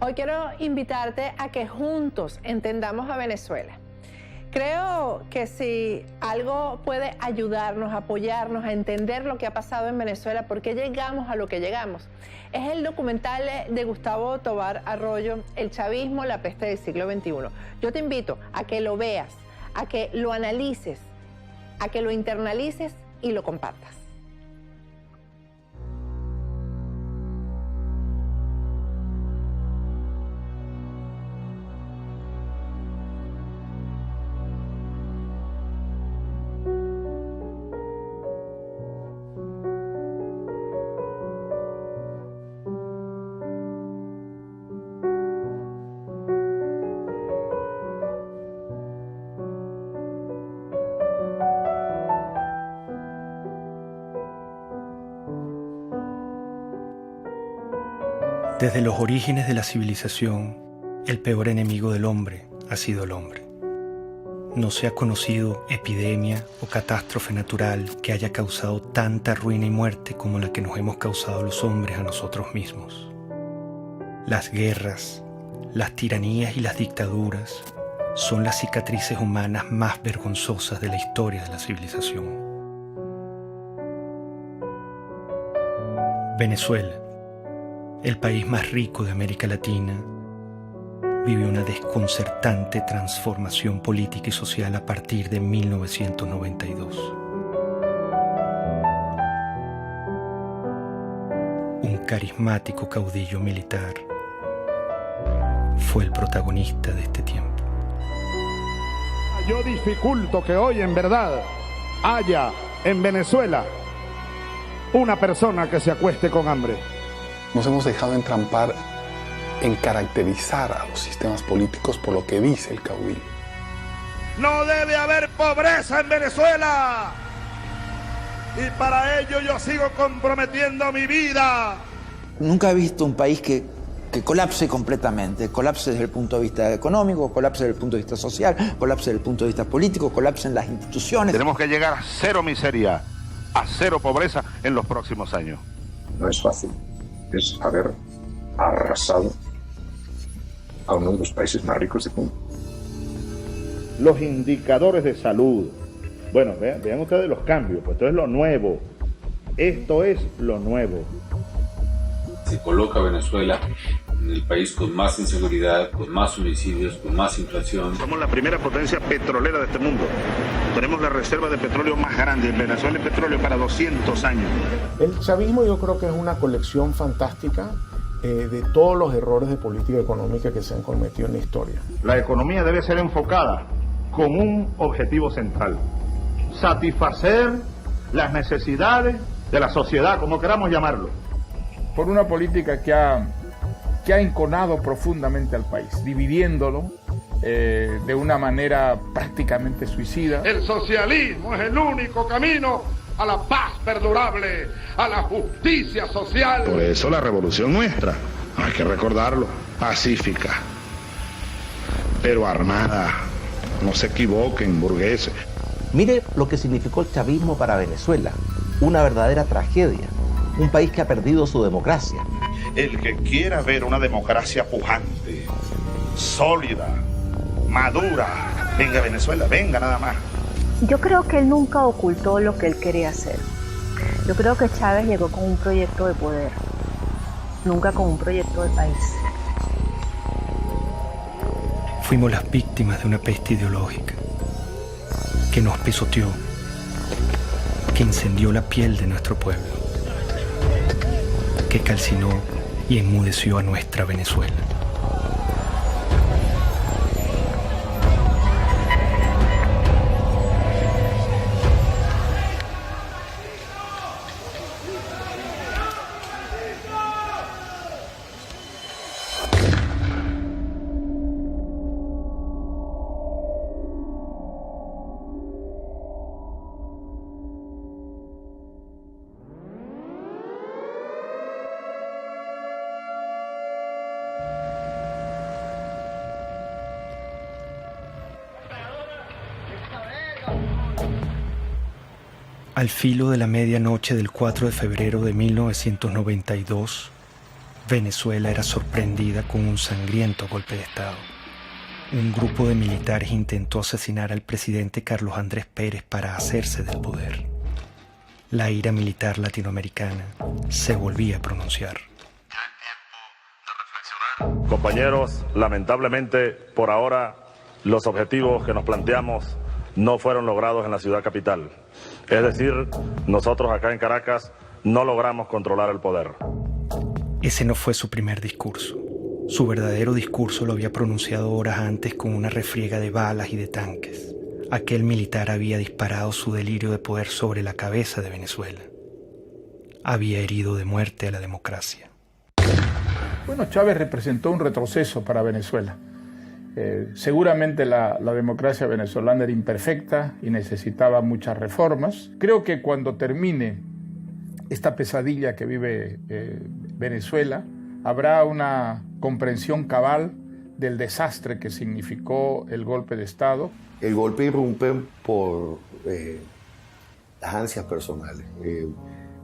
Hoy quiero invitarte a que juntos entendamos a Venezuela. Creo que si algo puede ayudarnos, apoyarnos a entender lo que ha pasado en Venezuela, por qué llegamos a lo que llegamos, es el documental de Gustavo Tovar Arroyo, El chavismo, la peste del siglo XXI. Yo te invito a que lo veas, a que lo analices, a que lo internalices y lo compartas. Desde los orígenes de la civilización, el peor enemigo del hombre ha sido el hombre. No se ha conocido epidemia o catástrofe natural que haya causado tanta ruina y muerte como la que nos hemos causado los hombres a nosotros mismos. Las guerras, las tiranías y las dictaduras son las cicatrices humanas más vergonzosas de la historia de la civilización. Venezuela, el país más rico de América Latina, vive una desconcertante transformación política y social a partir de 1992. Un carismático caudillo militar fue el protagonista de este tiempo. Yo dificulto que hoy en verdad haya en Venezuela una persona que se acueste con hambre. Nos hemos dejado entrampar en caracterizar a los sistemas políticos por lo que dice el caudillo. No debe haber pobreza en Venezuela. Y para ello yo sigo comprometiendo mi vida. Nunca he visto un país que colapse completamente. Colapse desde el punto de vista económico, colapse desde el punto de vista social, colapse desde el punto de vista político, colapse en las instituciones. Tenemos que llegar a cero miseria, a cero pobreza en los próximos años. No es fácil. Es haber arrasado a uno de los países más ricos del mundo. Los indicadores de salud. Bueno, vean ustedes los cambios, pues esto es lo nuevo. Esto es lo nuevo. Se coloca a Venezuela en el país con más inseguridad, con más homicidios, con más inflación. Somos la primera potencia petrolera de este mundo. Tenemos la reserva de petróleo más grande. En Venezuela hay petróleo para 200 años. El chavismo yo creo que es una colección fantástica de todos los errores de política económica que se han cometido en la historia. La economía debe ser enfocada con un objetivo central: satisfacer las necesidades de la sociedad, como queramos llamarlo. Por una política que ha enconado profundamente al país, dividiéndolo de una manera prácticamente suicida. El socialismo es el único camino a la paz perdurable, a la justicia social. Por eso la revolución nuestra, hay que recordarlo, pacífica, pero armada. No se equivoquen, burgueses. Mire lo que significó el chavismo para Venezuela. Una verdadera tragedia. Un país que ha perdido su democracia. El que quiera ver una democracia pujante, sólida, madura, venga a Venezuela, venga nada más. Yo creo que él nunca ocultó lo que él quería hacer. Yo creo que Chávez llegó con un proyecto de poder, nunca con un proyecto de país. Fuimos las víctimas de una peste ideológica que nos pisoteó, que incendió la piel de nuestro pueblo, que calcinó y enmudeció a nuestra Venezuela. Al filo de la medianoche del 4 de febrero de 1992, Venezuela era sorprendida con un sangriento golpe de Estado. Un grupo de militares intentó asesinar al presidente Carlos Andrés Pérez para hacerse del poder. La ira militar latinoamericana se volvía a pronunciar. Compañeros, lamentablemente, por ahora, los objetivos que nos planteamos no fueron logrados en la ciudad capital. Es decir, nosotros acá en Caracas no logramos controlar el poder. Ese no fue su primer discurso. Su verdadero discurso lo había pronunciado horas antes con una refriega de balas y de tanques. Aquel militar había disparado su delirio de poder sobre la cabeza de Venezuela. Había herido de muerte a la democracia. Bueno, Chávez representó un retroceso para Venezuela. Seguramente la democracia venezolana era imperfecta y necesitaba muchas reformas. Creo que cuando termine esta pesadilla que vive Venezuela, habrá una comprensión cabal del desastre que significó el golpe de Estado. El golpe irrumpe por las ansias personales.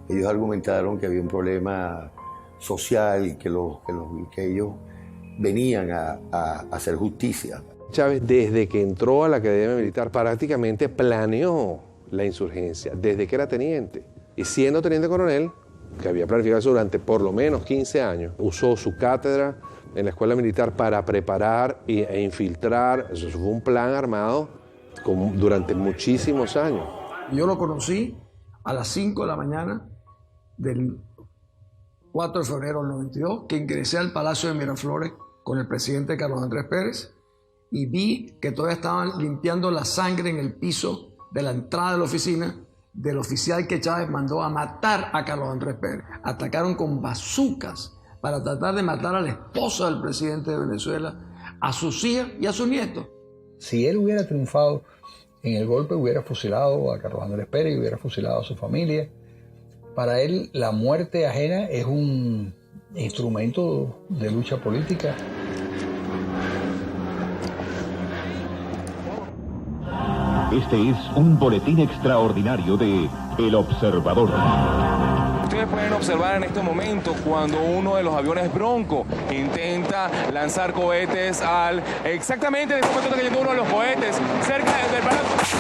Ellos argumentaron que había un problema social y que ellos venían a hacer justicia. Chávez, desde que entró a la Academia Militar, prácticamente planeó la insurgencia, desde que era teniente. Y siendo teniente coronel, que había planificado eso durante por lo menos 15 años, usó su cátedra en la escuela militar para preparar e infiltrar. Eso fue un plan armado durante muchísimos años. Yo lo conocí a las 5 de la mañana del 4 de febrero del 92, que ingresé al Palacio de Miraflores con el presidente Carlos Andrés Pérez y vi que todavía estaban limpiando la sangre en el piso de la entrada de la oficina del oficial que Chávez mandó a matar a Carlos Andrés Pérez. Atacaron con bazucas para tratar de matar a la esposa del presidente de Venezuela, a sus hijas y a sus nietos. Si él hubiera triunfado en el golpe, hubiera fusilado a Carlos Andrés Pérez y hubiera fusilado a su familia. Para él, la muerte ajena es un instrumento de lucha política. Este es un boletín extraordinario de El Observador. Ustedes pueden observar en este momento cuando uno de los aviones Bronco intenta lanzar cohetes exactamente en este momento está cayendo uno de los cohetes cerca del Palacio.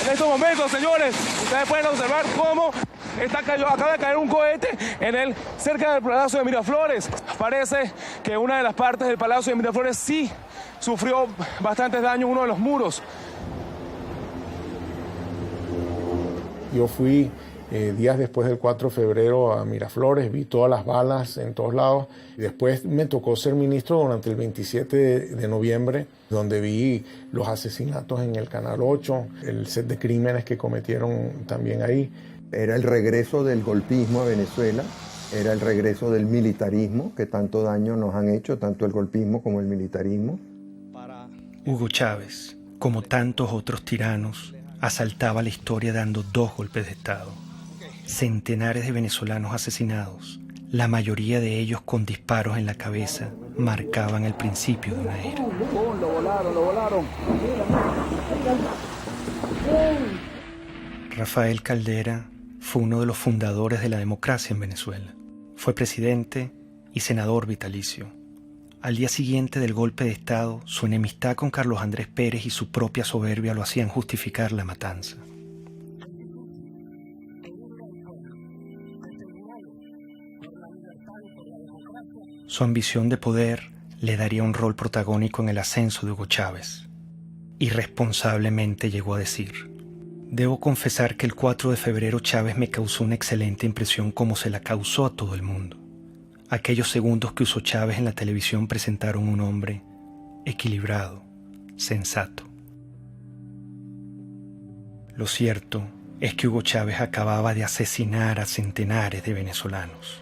En estos momentos, señores, ustedes pueden observar cómo acaba de caer un cohete cerca del Palacio de Miraflores. Parece que una de las partes del Palacio de Miraflores sí sufrió bastantes daños, uno de los muros. Yo fui días después del 4 de febrero a Miraflores, vi todas las balas en todos lados. Y después me tocó ser ministro durante el 27 de noviembre, donde vi los asesinatos en el Canal 8, el set de crímenes que cometieron también ahí. Era el regreso del golpismo a Venezuela, era el regreso del militarismo, que tanto daño nos han hecho, tanto el golpismo como el militarismo. Hugo Chávez, como tantos otros tiranos, asaltaba la historia dando 2 golpes de Estado. Centenares de venezolanos asesinados, la mayoría de ellos con disparos en la cabeza, marcaban el principio de una era. Lo volaron. Rafael Caldera fue uno de los fundadores de la democracia en Venezuela. Fue presidente y senador vitalicio. Al día siguiente del golpe de Estado, su enemistad con Carlos Andrés Pérez y su propia soberbia lo hacían justificar la matanza. Su ambición de poder le daría un rol protagónico en el ascenso de Hugo Chávez. Irresponsablemente llegó a decir: debo confesar que el 4 de febrero Chávez me causó una excelente impresión como se la causó a todo el mundo. Aquellos segundos que usó Chávez en la televisión presentaron un hombre equilibrado, sensato. Lo cierto es que Hugo Chávez acababa de asesinar a centenares de venezolanos.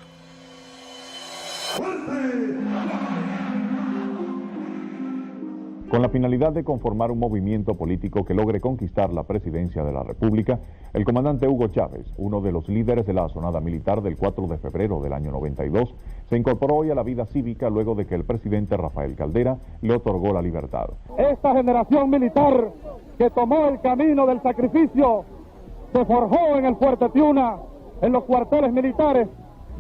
Con la finalidad de conformar un movimiento político que logre conquistar la presidencia de la República, el comandante Hugo Chávez, uno de los líderes de la asonada militar del 4 de febrero del año 92, se incorporó hoy a la vida cívica luego de que el presidente Rafael Caldera le otorgó la libertad. Esta generación militar que tomó el camino del sacrificio se forjó en el Fuerte Tiuna, en los cuarteles militares,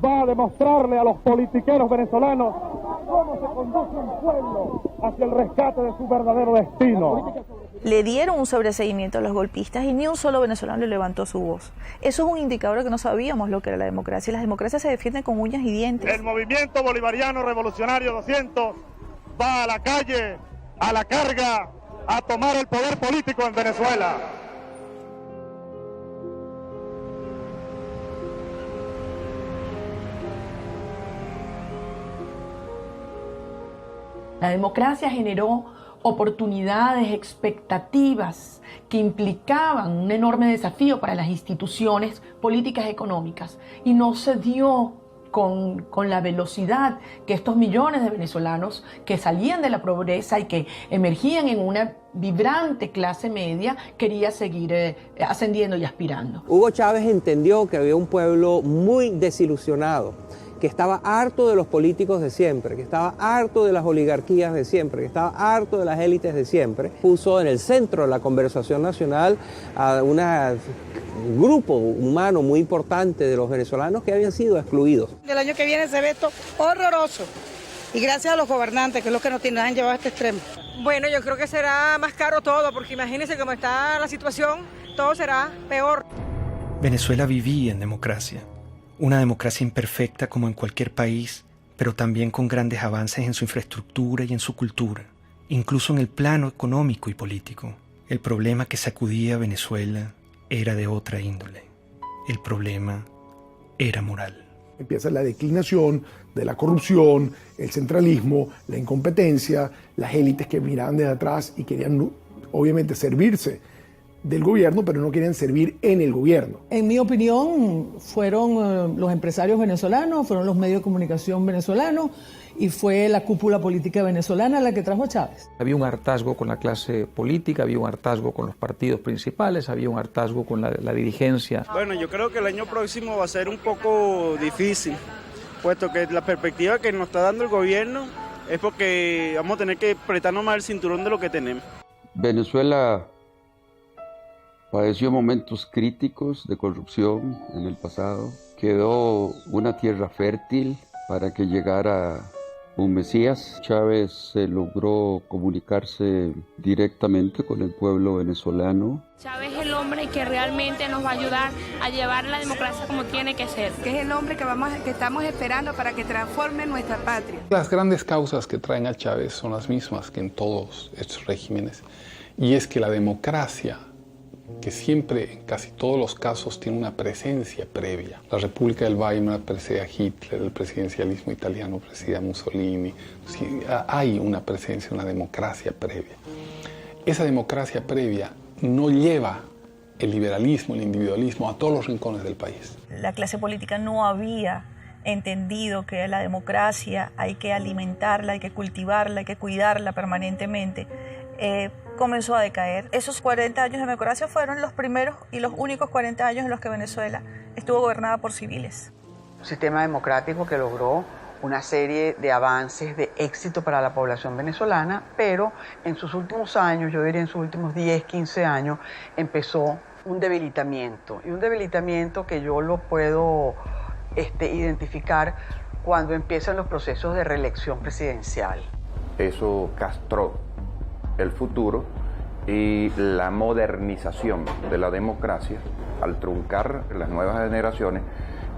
va a demostrarle a los politiqueros venezolanos cómo se conduce un pueblo hacia el rescate de su verdadero destino. Le dieron un sobreseimiento a los golpistas y ni un solo venezolano le levantó su voz. Eso es un indicador de que no sabíamos lo que era la democracia. Las democracias se defienden con uñas y dientes. El movimiento bolivariano revolucionario 200 va a la calle, a la carga, a tomar el poder político en Venezuela. La democracia generó oportunidades, expectativas que implicaban un enorme desafío para las instituciones políticas y económicas, y no se dio con la velocidad que estos millones de venezolanos que salían de la pobreza y que emergían en una vibrante clase media quería seguir ascendiendo y aspirando. Hugo Chávez entendió que había un pueblo muy desilusionado, que estaba harto de los políticos de siempre, que estaba harto de las oligarquías de siempre, que estaba harto de las élites de siempre. Puso en el centro de la conversación nacional a un grupo humano muy importante de los venezolanos que habían sido excluidos. El año que viene se ve esto horroroso, y gracias a los gobernantes, que es lo que nos han llevado a este extremo. Bueno, yo creo que será más caro todo, porque imagínense cómo está la situación, todo será peor. Venezuela vivía en democracia. Una democracia imperfecta como en cualquier país, pero también con grandes avances en su infraestructura y en su cultura, incluso en el plano económico y político. El problema que sacudía a Venezuela era de otra índole. El problema era moral. Empieza la declinación de la corrupción, el centralismo, la incompetencia, las élites que miraban desde atrás y querían obviamente servirse del gobierno, pero no querían servir en el gobierno. En mi opinión, fueron los empresarios venezolanos, fueron los medios de comunicación venezolanos y fue la cúpula política venezolana la que trajo a Chávez. Había un hartazgo con la clase política, había un hartazgo con los partidos principales, había un hartazgo con la dirigencia. Bueno, yo creo que el año próximo va a ser un poco difícil, puesto que la perspectiva que nos está dando el gobierno es porque vamos a tener que apretarnos más el cinturón de lo que tenemos. Venezuela padeció momentos críticos de corrupción en el pasado. Quedó una tierra fértil para que llegara un Mesías. Chávez logró comunicarse directamente con el pueblo venezolano. Chávez es el hombre que realmente nos va a ayudar a llevar la democracia como tiene que ser. Que es el hombre que estamos esperando para que transforme nuestra patria. Las grandes causas que traen a Chávez son las mismas que en todos estos regímenes, y es que la democracia, que siempre, en casi todos los casos, tiene una presencia previa. La República del Weimar precede a Hitler, el presidencialismo italiano precede a Mussolini. Sí, hay una presencia, una democracia previa. Esa democracia previa no lleva el liberalismo, el individualismo a todos los rincones del país. La clase política no había entendido que la democracia hay que alimentarla, hay que cultivarla, hay que cuidarla permanentemente. Comenzó a decaer. Esos 40 años de democracia fueron los primeros y los únicos 40 años en los que Venezuela estuvo gobernada por civiles. Un sistema democrático que logró una serie de avances de éxito para la población venezolana, pero en sus últimos años, yo diría en sus últimos 10, 15 años, empezó un debilitamiento. Y un debilitamiento que yo lo puedo identificar cuando empiezan los procesos de reelección presidencial. Eso castró el futuro y la modernización de la democracia al truncar las nuevas generaciones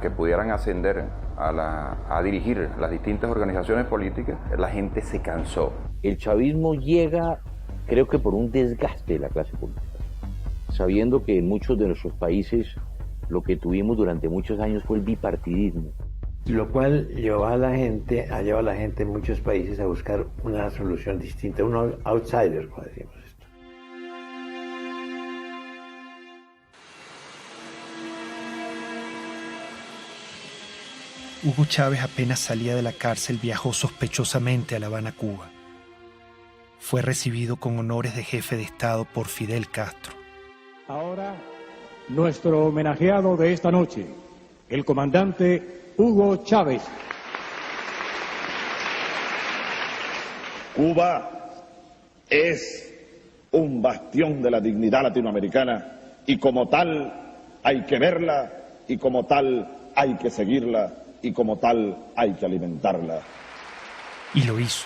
que pudieran ascender a dirigir las distintas organizaciones políticas. La gente se cansó. El chavismo llega, creo que por un desgaste de la clase política, sabiendo que en muchos de nuestros países lo que tuvimos durante muchos años fue el bipartidismo. Lo cual llevó a la gente en muchos países a buscar una solución distinta, un outsider, como decimos esto. Hugo Chávez apenas salía de la cárcel viajó sospechosamente a La Habana, Cuba. Fue recibido con honores de jefe de Estado por Fidel Castro. Ahora, nuestro homenajeado de esta noche, el comandante Hugo Chávez. Cuba es un bastión de la dignidad latinoamericana y como tal hay que verla y como tal hay que seguirla y como tal hay que alimentarla. Y lo hizo.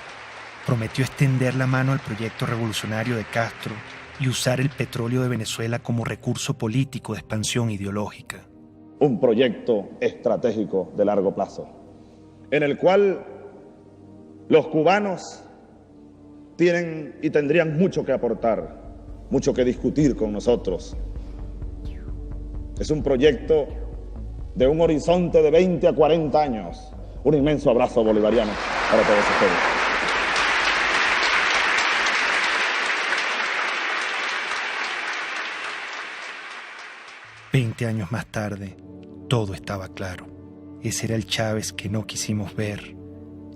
Prometió extender la mano al proyecto revolucionario de Castro y usar el petróleo de Venezuela como recurso político de expansión ideológica. Un proyecto estratégico de largo plazo, en el cual los cubanos tienen y tendrían mucho que aportar, mucho que discutir con nosotros. Es un proyecto de un horizonte de 20 a 40 años. Un inmenso abrazo bolivariano para todos ustedes. Veinte años más tarde, todo estaba claro. Ese era el Chávez que no quisimos ver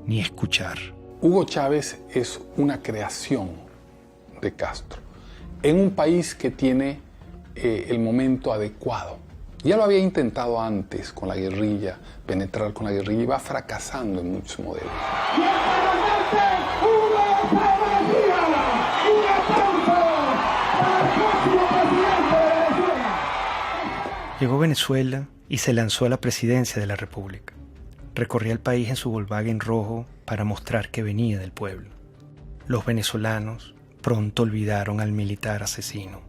ni escuchar. Hugo Chávez es una creación de Castro en un país que tiene el momento adecuado. Ya lo había intentado antes con la guerrilla, penetrar con la guerrilla, y va fracasando en muchos modelos. Llegó a Venezuela y se lanzó a la presidencia de la República. Recorría el país en su Volkswagen rojo para mostrar que venía del pueblo. Los venezolanos pronto olvidaron al militar asesino.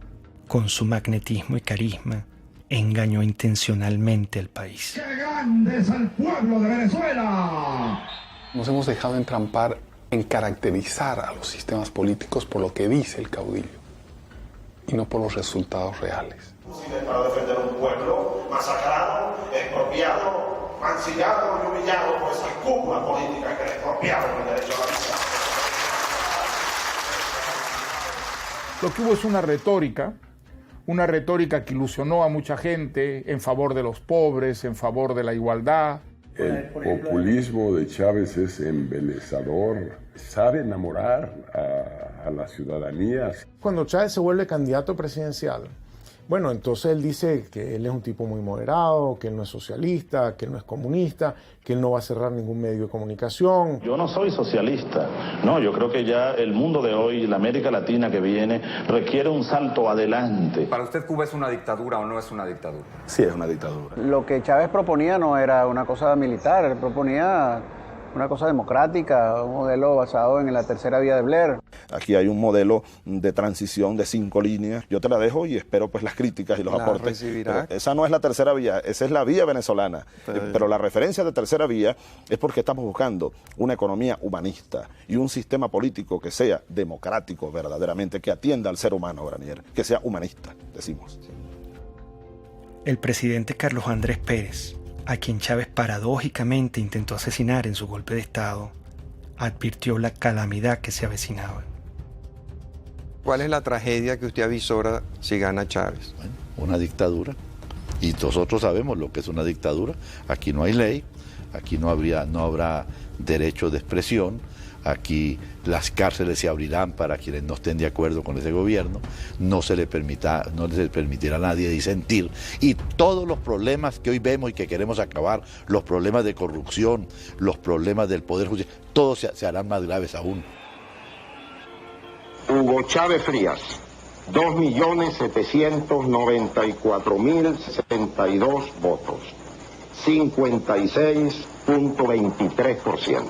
Con su magnetismo y carisma, engañó intencionalmente al país. ¡Qué grande es el pueblo de Venezuela! Nos hemos dejado entrampar en caracterizar a los sistemas políticos por lo que dice el caudillo y no por los resultados reales. Para defender un pueblo masacrado, expropiado, mancillado y humillado por esas cúpulas políticas que le expropiaron el derecho a la vida. Lo que hubo es una retórica que ilusionó a mucha gente en favor de los pobres, en favor de la igualdad. El populismo de Chávez es embelezador, sabe enamorar a la ciudadanía. Cuando Chávez se vuelve candidato presidencial, bueno, entonces él dice que él es un tipo muy moderado, que él no es socialista, que él no es comunista, que él no va a cerrar ningún medio de comunicación. Yo no soy socialista, no, yo creo que ya el mundo de hoy, la América Latina que viene, requiere un salto adelante. ¿Para usted Cuba es una dictadura o no es una dictadura? Sí, es una dictadura. Lo que Chávez proponía no era una cosa militar, él proponía una cosa democrática, un modelo basado en la tercera vía de Blair. Aquí hay un modelo de transición de 5 líneas. Yo te la dejo y espero pues las críticas y los aportes. Pero esa no es la tercera vía, esa es la vía venezolana. Pero la referencia de tercera vía es porque estamos buscando una economía humanista y un sistema político que sea democrático verdaderamente, que atienda al ser humano, Granier, que sea humanista, decimos. El presidente Carlos Andrés Pérez, a quien Chávez paradójicamente intentó asesinar en su golpe de Estado, advirtió la calamidad que se avecinaba. ¿Cuál es la tragedia que usted avisora si gana Chávez? Bueno, una dictadura. Y nosotros sabemos lo que es una dictadura. Aquí no hay ley, aquí no habrá derecho de expresión, aquí las cárceles se abrirán para quienes no estén de acuerdo con ese gobierno, no se le permitirá a nadie disentir, y todos los problemas que hoy vemos y que queremos acabar, los problemas de corrupción, los problemas del poder judicial, todos se harán más graves aún. Hugo Chávez Frías, 2.794.062 votos, 56.23%.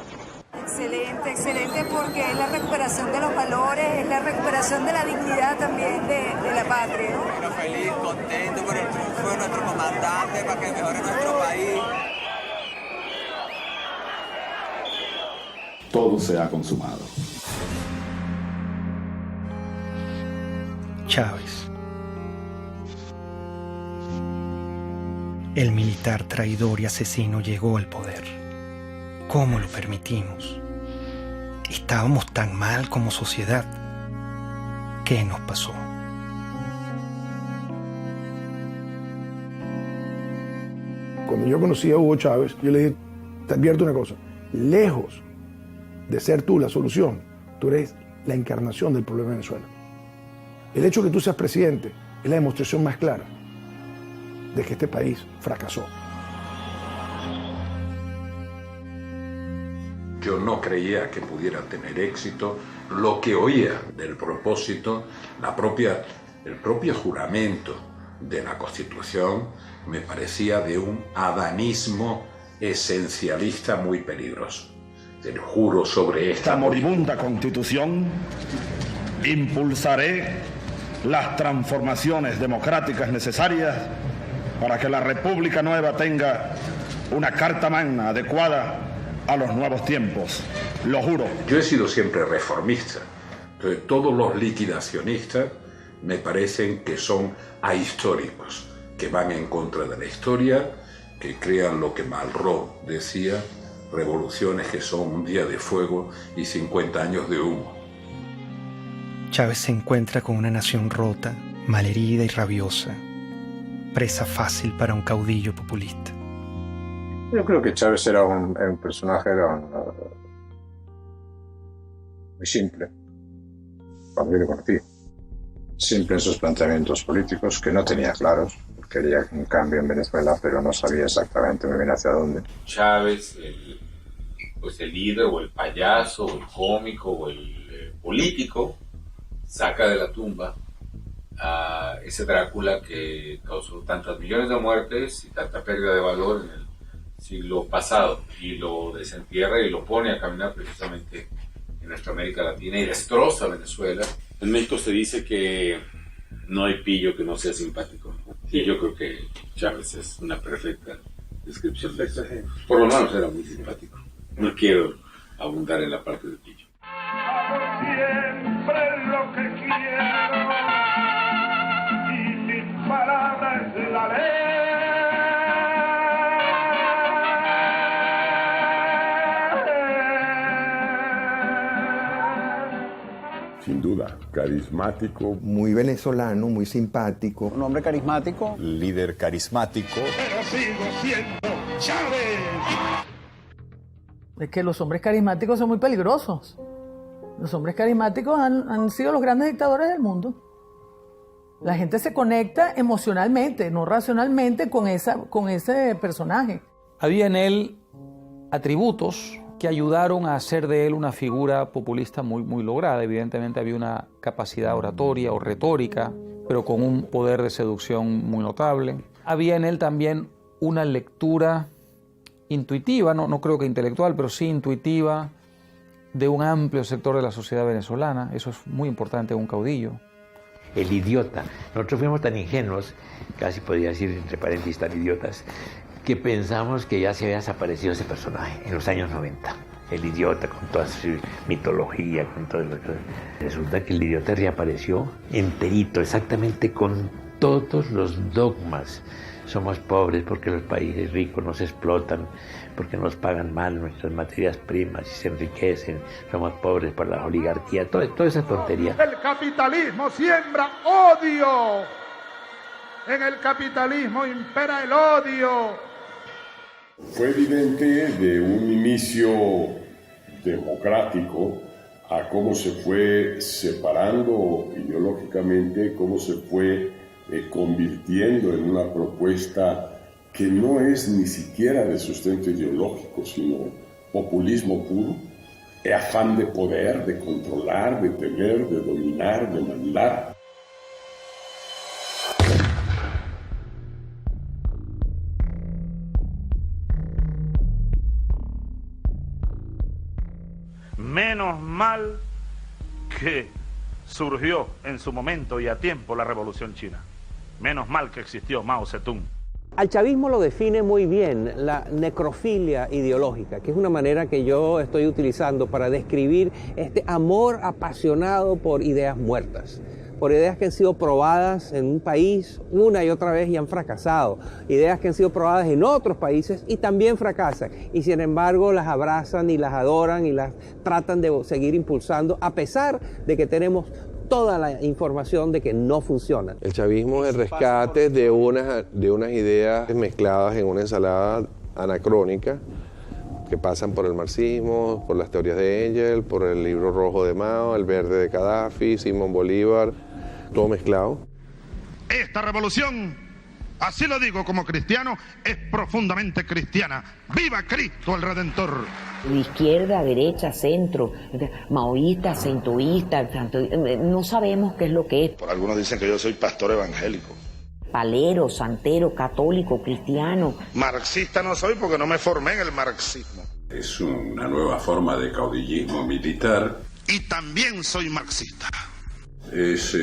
Excelente, excelente, porque es la recuperación de los valores, es la recuperación de la dignidad también de la patria. Bueno, feliz, contento por el triunfo de nuestro comandante para que mejore nuestro país. Todo se ha consumado. Chávez. El militar traidor y asesino llegó al poder. ¿Cómo lo permitimos? ¿Estábamos tan mal como sociedad? ¿Qué nos pasó? Cuando yo conocí a Hugo Chávez, yo le dije, te advierto una cosa, lejos de ser tú la solución, tú eres la encarnación del problema de Venezuela. El hecho de que tú seas presidente es la demostración más clara de que este país fracasó. Yo no creía que pudiera tener éxito. Lo que oía del propósito, el propio juramento de la Constitución, me parecía de un adanismo esencialista muy peligroso. Te juro sobre esta moribunda Constitución, impulsaré las transformaciones democráticas necesarias para que la República Nueva tenga una carta magna adecuada a los nuevos tiempos. Lo juro. Yo he sido siempre reformista. Entonces, todos los liquidacionistas me parecen que son ahistóricos, que van en contra de la historia, que crean lo que Malraux decía, revoluciones que son un día de fuego y 50 años de humo. Chávez se encuentra con una nación rota, malherida y rabiosa, presa fácil para un caudillo populista. Yo creo que Chávez era un personaje muy simple, cuando yo le conocí. Simple en sus planteamientos políticos, que no tenía claros. Quería un cambio en Venezuela, pero no sabía exactamente muy bien hacia dónde. Chávez, el líder o el payaso o el cómico o el político, saca de la tumba a ese Drácula que causó tantas millones de muertes y tanta pérdida de valor en el siglo pasado, y lo desentierra y lo pone a caminar precisamente en nuestra América Latina y destroza Venezuela. En México se dice que no hay pillo que no sea simpático, y yo creo que Chávez es una perfecta descripción de eso. Por lo menos era muy simpático. No quiero abundar en la parte de pillo. Siempre lo que quiero y mis palabras es la ley. Sin duda, carismático. Muy venezolano, muy simpático. Un hombre carismático. Líder carismático. Pero sigo siendo Chávez. Es que los hombres carismáticos son muy peligrosos. Los hombres carismáticos han sido los grandes dictadores del mundo. La gente se conecta emocionalmente, no racionalmente, con ese personaje. Había en él atributos que ayudaron a hacer de él una figura populista muy lograda. Evidentemente había una capacidad oratoria o retórica, pero con un poder de seducción muy notable. Había en él también una lectura intuitiva, no creo que intelectual, pero sí intuitiva, de un amplio sector de la sociedad venezolana. Eso es muy importante en un caudillo. El idiota. Nosotros fuimos tan ingenuos, casi podría decir entre paréntesis tan idiotas, que pensamos que ya se había desaparecido ese personaje en los años 90. El idiota, con toda su mitología, con todo lo que... Resulta que el idiota reapareció enterito, exactamente con todos los dogmas. Somos pobres porque los países ricos nos explotan, porque nos pagan mal nuestras materias primas y se enriquecen. Somos pobres por la oligarquía, toda esa tontería. El capitalismo siembra odio. En el capitalismo impera el odio. Fue evidente de un inicio democrático a cómo se fue separando ideológicamente, cómo se fue convirtiendo en una propuesta que no es ni siquiera de sustento ideológico, sino populismo puro, afán de poder, de controlar, de tener, de dominar, de mandar. Menos mal que surgió en su momento y a tiempo la Revolución China. Menos mal que existió Mao Zedong. Al chavismo lo define muy bien la necrofilia ideológica, que es una manera que yo estoy utilizando para describir este amor apasionado por ideas muertas, por ideas que han sido probadas en un país una y otra vez y han fracasado, ideas que han sido probadas en otros países y también fracasan, y sin embargo las abrazan y las adoran y las tratan de seguir impulsando a pesar de que tenemos toda la información de que no funciona. El chavismo es el rescate de unas ideas mezcladas en una ensalada anacrónica que pasan por el marxismo, por las teorías de Engels, por el libro rojo de Mao, el verde de Gaddafi, Simón Bolívar, todo mezclado. Esta revolución, así lo digo como cristiano, es profundamente cristiana. ¡Viva Cristo el Redentor! De izquierda, derecha, centro, maoísta, centroísta, no sabemos qué es lo que es. Por algunos dicen que yo soy pastor evangélico. palero, santero, católico, cristiano. Marxista no soy porque no me formé en el marxismo. Es una nueva forma de caudillismo militar. Y también soy marxista. Es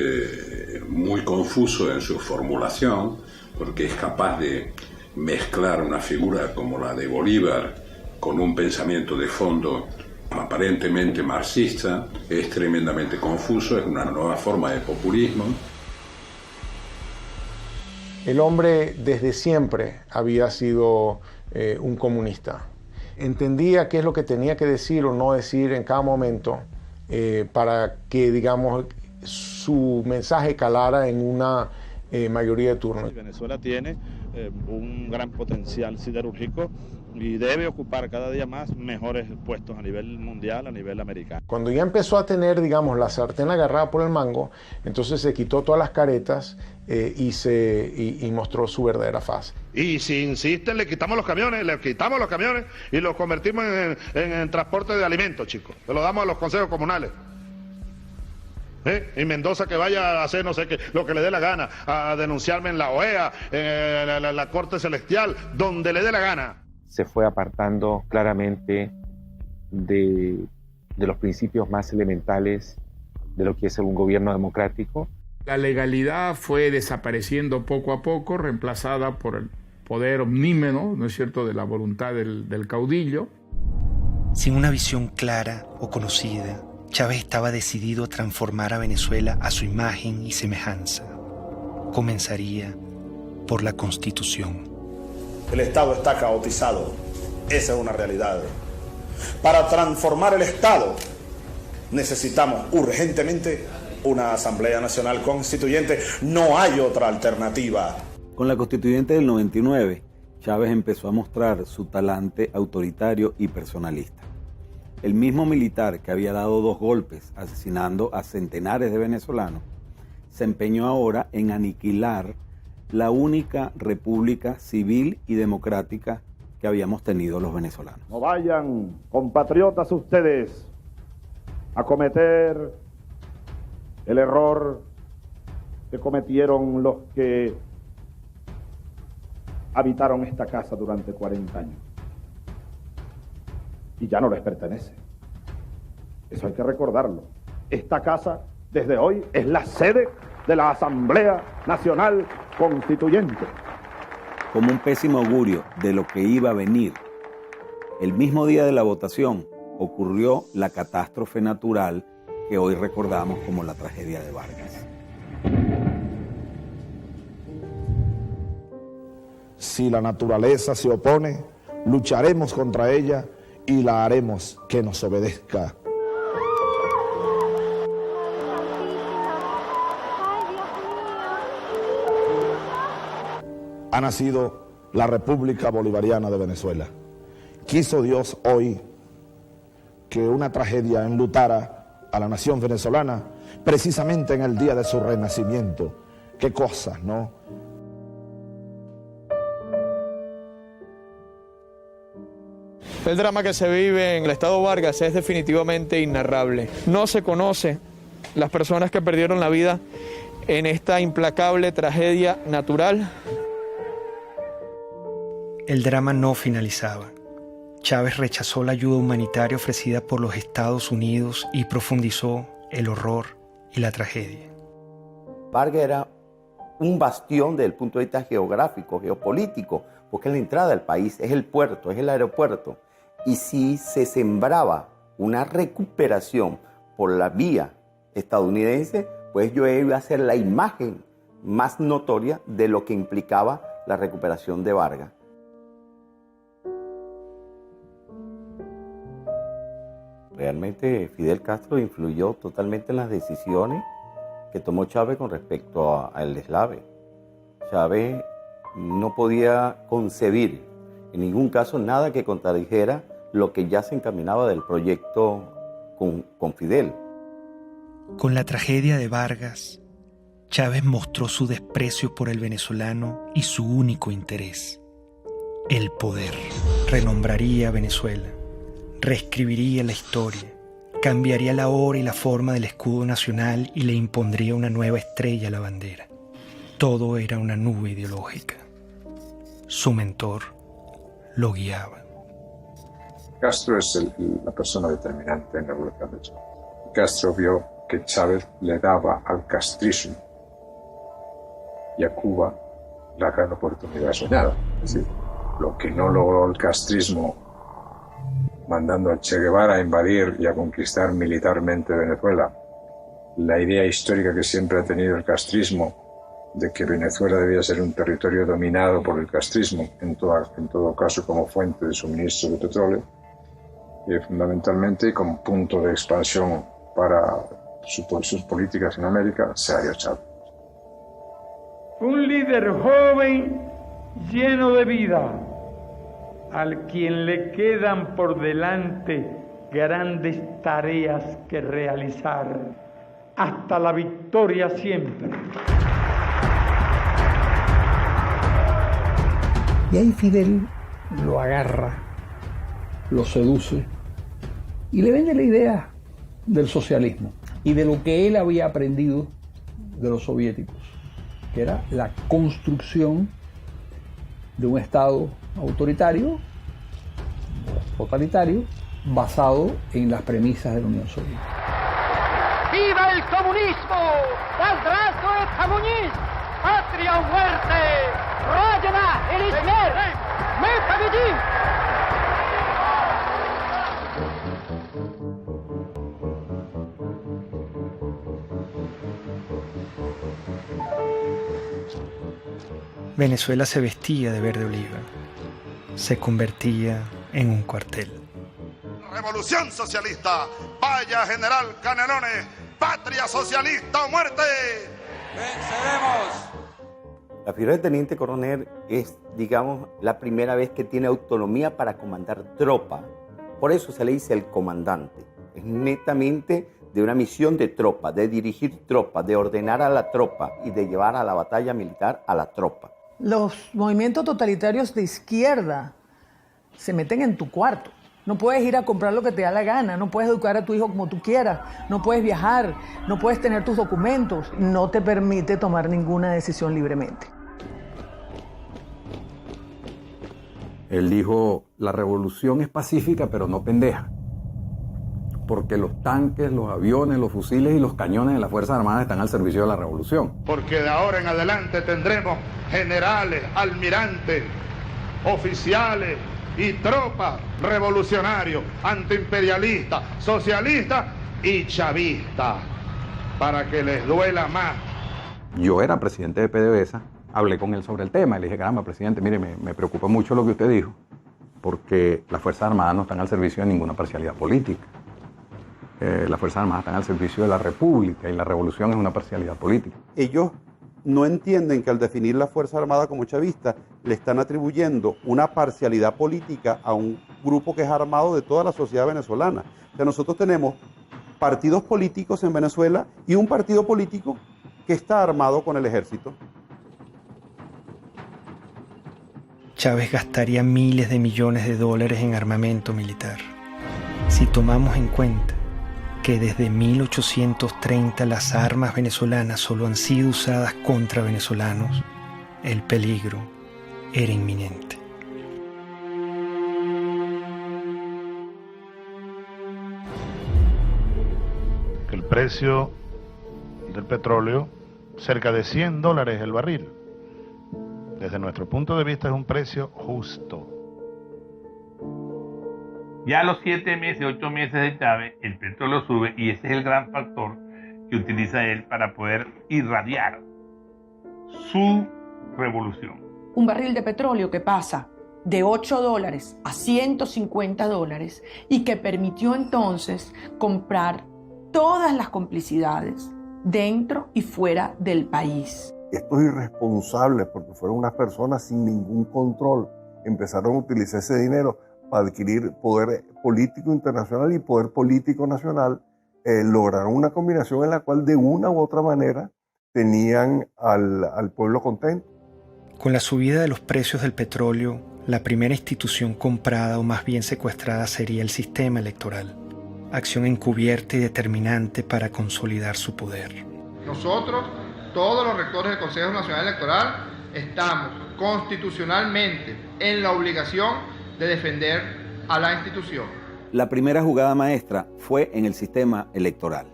muy confuso en su formulación porque es capaz de mezclar una figura como la de Bolívar con un pensamiento de fondo aparentemente marxista. Es tremendamente confuso, es una nueva forma de populismo. El hombre desde siempre había sido un comunista. Entendía qué es lo que tenía que decir o no decir en cada momento para que, digamos, su mensaje calara en una mayoría de turnos. Venezuela tiene un gran potencial siderúrgico y debe ocupar cada día más mejores puestos a nivel mundial, a nivel americano. Cuando ya empezó a tener, digamos, la sartén agarrada por el mango, entonces se quitó todas las caretas y mostró su verdadera faz. Y si insisten, le quitamos los camiones y los convertimos en transporte de alimentos, chicos. Se lo damos a los consejos comunales. Y Mendoza que vaya a hacer no sé qué, lo que le dé la gana, a denunciarme en la OEA, en la Corte Celestial, donde le dé la gana. Se fue apartando claramente de los principios más elementales de lo que es un gobierno democrático. La legalidad fue desapareciendo poco a poco, reemplazada por el poder omnímodo, ¿no es cierto?, de la voluntad del caudillo. Sin una visión clara o conocida, Chávez estaba decidido a transformar a Venezuela a su imagen y semejanza. Comenzaría por la Constitución. El Estado está caotizado, esa es una realidad. Para transformar el Estado necesitamos urgentemente una Asamblea Nacional Constituyente, no hay otra alternativa. Con la Constituyente del 99, Chávez empezó a mostrar su talante autoritario y personalista. El mismo militar que había dado 2 golpes asesinando a centenares de venezolanos, se empeñó ahora en aniquilar la única república civil y democrática que habíamos tenido los venezolanos. No vayan, compatriotas, ustedes a cometer el error que cometieron los que habitaron esta casa durante 40 años. Y ya no les pertenece. Eso hay que recordarlo. Esta casa, desde hoy, es la sede de la Asamblea Nacional Constituyente. Como un pésimo augurio de lo que iba a venir, el mismo día de la votación ocurrió la catástrofe natural que hoy recordamos como la tragedia de Vargas. Si la naturaleza se opone, lucharemos contra ella y la haremos que nos obedezca. Ha nacido la República Bolivariana de Venezuela. Quiso Dios hoy que una tragedia enlutara a la nación venezolana precisamente en el día de su renacimiento. Qué cosas, ¿no? El drama que se vive en el estado Vargas es definitivamente inarrable. No se conoce las personas que perdieron la vida en esta implacable tragedia natural. El drama no finalizaba. Chávez rechazó la ayuda humanitaria ofrecida por los Estados Unidos y profundizó el horror y la tragedia. Vargas era un bastión desde el punto de vista geográfico, geopolítico, porque es la entrada del país, es el puerto, es el aeropuerto. Y si se sembraba una recuperación por la vía estadounidense, pues yo iba a ser la imagen más notoria de lo que implicaba la recuperación de Vargas. Realmente Fidel Castro influyó totalmente en las decisiones que tomó Chávez con respecto al deslave. Chávez no podía concebir en ningún caso nada que contradijera lo que ya se encaminaba del proyecto con Fidel. Con la tragedia de Vargas, Chávez mostró su desprecio por el venezolano y su único interés, el poder. Renombraría a Venezuela, reescribiría la historia, cambiaría la hora y la forma del escudo nacional y le impondría una nueva estrella a la bandera. Todo era una nube ideológica. Su mentor lo guiaba. Castro es la persona determinante en la revolución de Chávez. Castro vio que Chávez le daba al castrismo y a Cuba la gran oportunidad soñada. Es decir, lo que no logró el castrismo mandando a Che Guevara a invadir y a conquistar militarmente Venezuela, la idea histórica que siempre ha tenido el castrismo de que Venezuela debía ser un territorio dominado por el castrismo, en todo caso como fuente de suministro de petróleo, fundamentalmente y como punto de expansión para sus políticas en América, se haya Chávez. Un líder joven, lleno de vida, al quien le quedan por delante grandes tareas que realizar, hasta la victoria siempre. Y ahí Fidel lo agarra, lo seduce y le vende la idea del socialismo y de lo que él había aprendido de los soviéticos, que era la construcción de un Estado autoritario, totalitario, basado en las premisas de la Unión Soviética. ¡Viva el comunismo! ¡Здравствует коммунизм! ¡Patria o muerte! ¡Родина или смерть! ¡Мы победим! Venezuela se vestía de verde oliva. Se convertía en un cuartel. Revolución socialista, vaya General Canelones, patria socialista o muerte. ¡Venceremos! La figura de teniente coronel es, digamos, la primera vez que tiene autonomía para comandar tropa. Por eso se le dice el comandante. Es netamente de una misión de tropa, de dirigir tropa, de ordenar a la tropa y de llevar a la batalla militar a la tropa. Los movimientos totalitarios de izquierda se meten en tu cuarto. No puedes ir a comprar lo que te da la gana, no puedes educar a tu hijo como tú quieras, no puedes viajar, no puedes tener tus documentos, no te permite tomar ninguna decisión libremente. Él dijo, la revolución es pacífica pero no pendeja, porque los tanques, los aviones, los fusiles y los cañones de las Fuerzas Armadas están al servicio de la revolución. Porque de ahora en adelante tendremos generales, almirantes, oficiales y tropas revolucionarios, antiimperialistas, socialistas y chavistas, para que les duela más. Yo era presidente de PDVSA, hablé con él sobre el tema y le dije, caramba, presidente, mire, me preocupa mucho lo que usted dijo, porque las Fuerzas Armadas no están al servicio de ninguna parcialidad política. Las Fuerzas Armadas están al servicio de la República y la revolución es una parcialidad política. Ellos no entienden que al definir la Fuerza Armada como chavista le están atribuyendo una parcialidad política a un grupo que es armado de toda la sociedad venezolana. O sea, nosotros tenemos partidos políticos en Venezuela y un partido político que está armado con el ejército. Chávez gastaría miles de millones de dólares en armamento militar. Si tomamos en cuenta que desde 1830 las armas venezolanas solo han sido usadas contra venezolanos, el peligro era inminente. El precio del petróleo, cerca de $100 el barril. Desde nuestro punto de vista es un precio justo. Ya a los 7 meses, 8 meses de Chávez, el petróleo sube y ese es el gran factor que utiliza él para poder irradiar su revolución. Un barril de petróleo que pasa de $8 a $150 y que permitió entonces comprar todas las complicidades dentro y fuera del país. Estos irresponsables, porque fueron unas personas sin ningún control, empezaron a utilizar ese dinero para adquirir poder político internacional y poder político nacional, lograron una combinación en la cual de una u otra manera tenían al pueblo contento. Con la subida de los precios del petróleo, la primera institución comprada o más bien secuestrada sería el sistema electoral, acción encubierta y determinante para consolidar su poder. Nosotros todos los rectores del Consejo Nacional Electoral estamos constitucionalmente en la obligación de defender a la institución. La primera jugada maestra fue en el sistema electoral.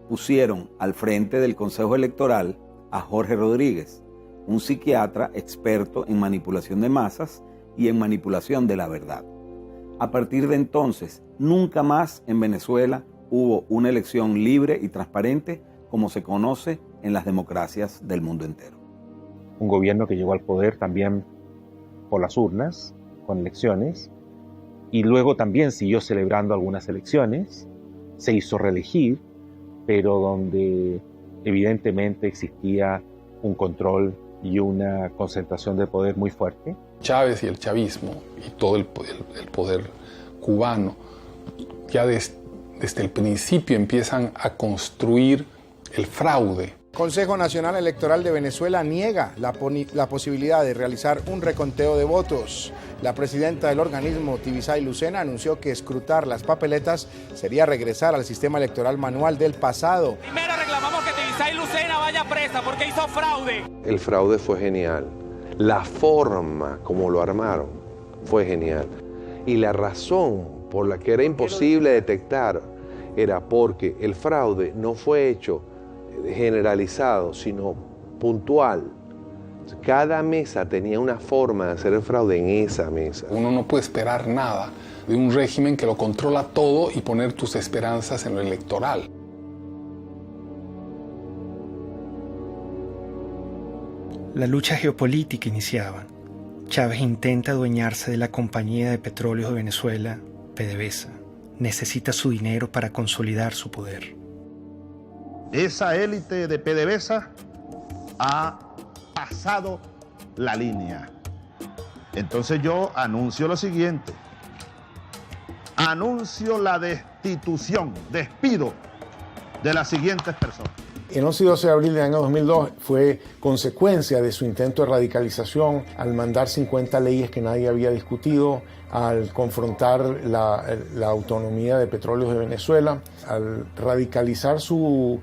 Pusieron al frente del Consejo Electoral a Jorge Rodríguez, un psiquiatra experto en manipulación de masas y en manipulación de la verdad. A partir de entonces, nunca más en Venezuela hubo una elección libre y transparente como se conoce en las democracias del mundo entero. Un gobierno que llegó al poder también por las urnas, con elecciones, y luego también siguió celebrando algunas elecciones, se hizo reelegir, pero donde evidentemente existía un control y una concentración de poder muy fuerte. Chávez y el chavismo y todo el poder cubano ya desde el principio empiezan a construir el fraude. Consejo Nacional Electoral de Venezuela niega la posibilidad de realizar un reconteo de votos. La presidenta del organismo, Tibisay Lucena, anunció que escrutar las papeletas sería regresar al sistema electoral manual del pasado. Primero reclamamos que Tibisay Lucena vaya presa porque hizo fraude. El fraude fue genial. La forma como lo armaron fue genial. Y la razón por la que era imposible detectar era porque el fraude no fue hecho generalizado, sino puntual. Cada mesa tenía una forma de hacer el fraude en esa mesa. Uno no puede esperar nada de un régimen que lo controla todo y poner tus esperanzas en lo electoral. La lucha geopolítica iniciaba. Chávez intenta adueñarse de la Compañía de Petróleos de Venezuela, PDVSA. Necesita su dinero para consolidar su poder. Esa élite de PDVSA ha pasado la línea. Entonces yo anuncio lo siguiente. Anuncio la destitución, despido de las siguientes personas. El 11 y 12 de abril del año 2002 fue consecuencia de su intento de radicalización al mandar 50 leyes que nadie había discutido, al confrontar la autonomía de Petróleos de Venezuela, al radicalizar su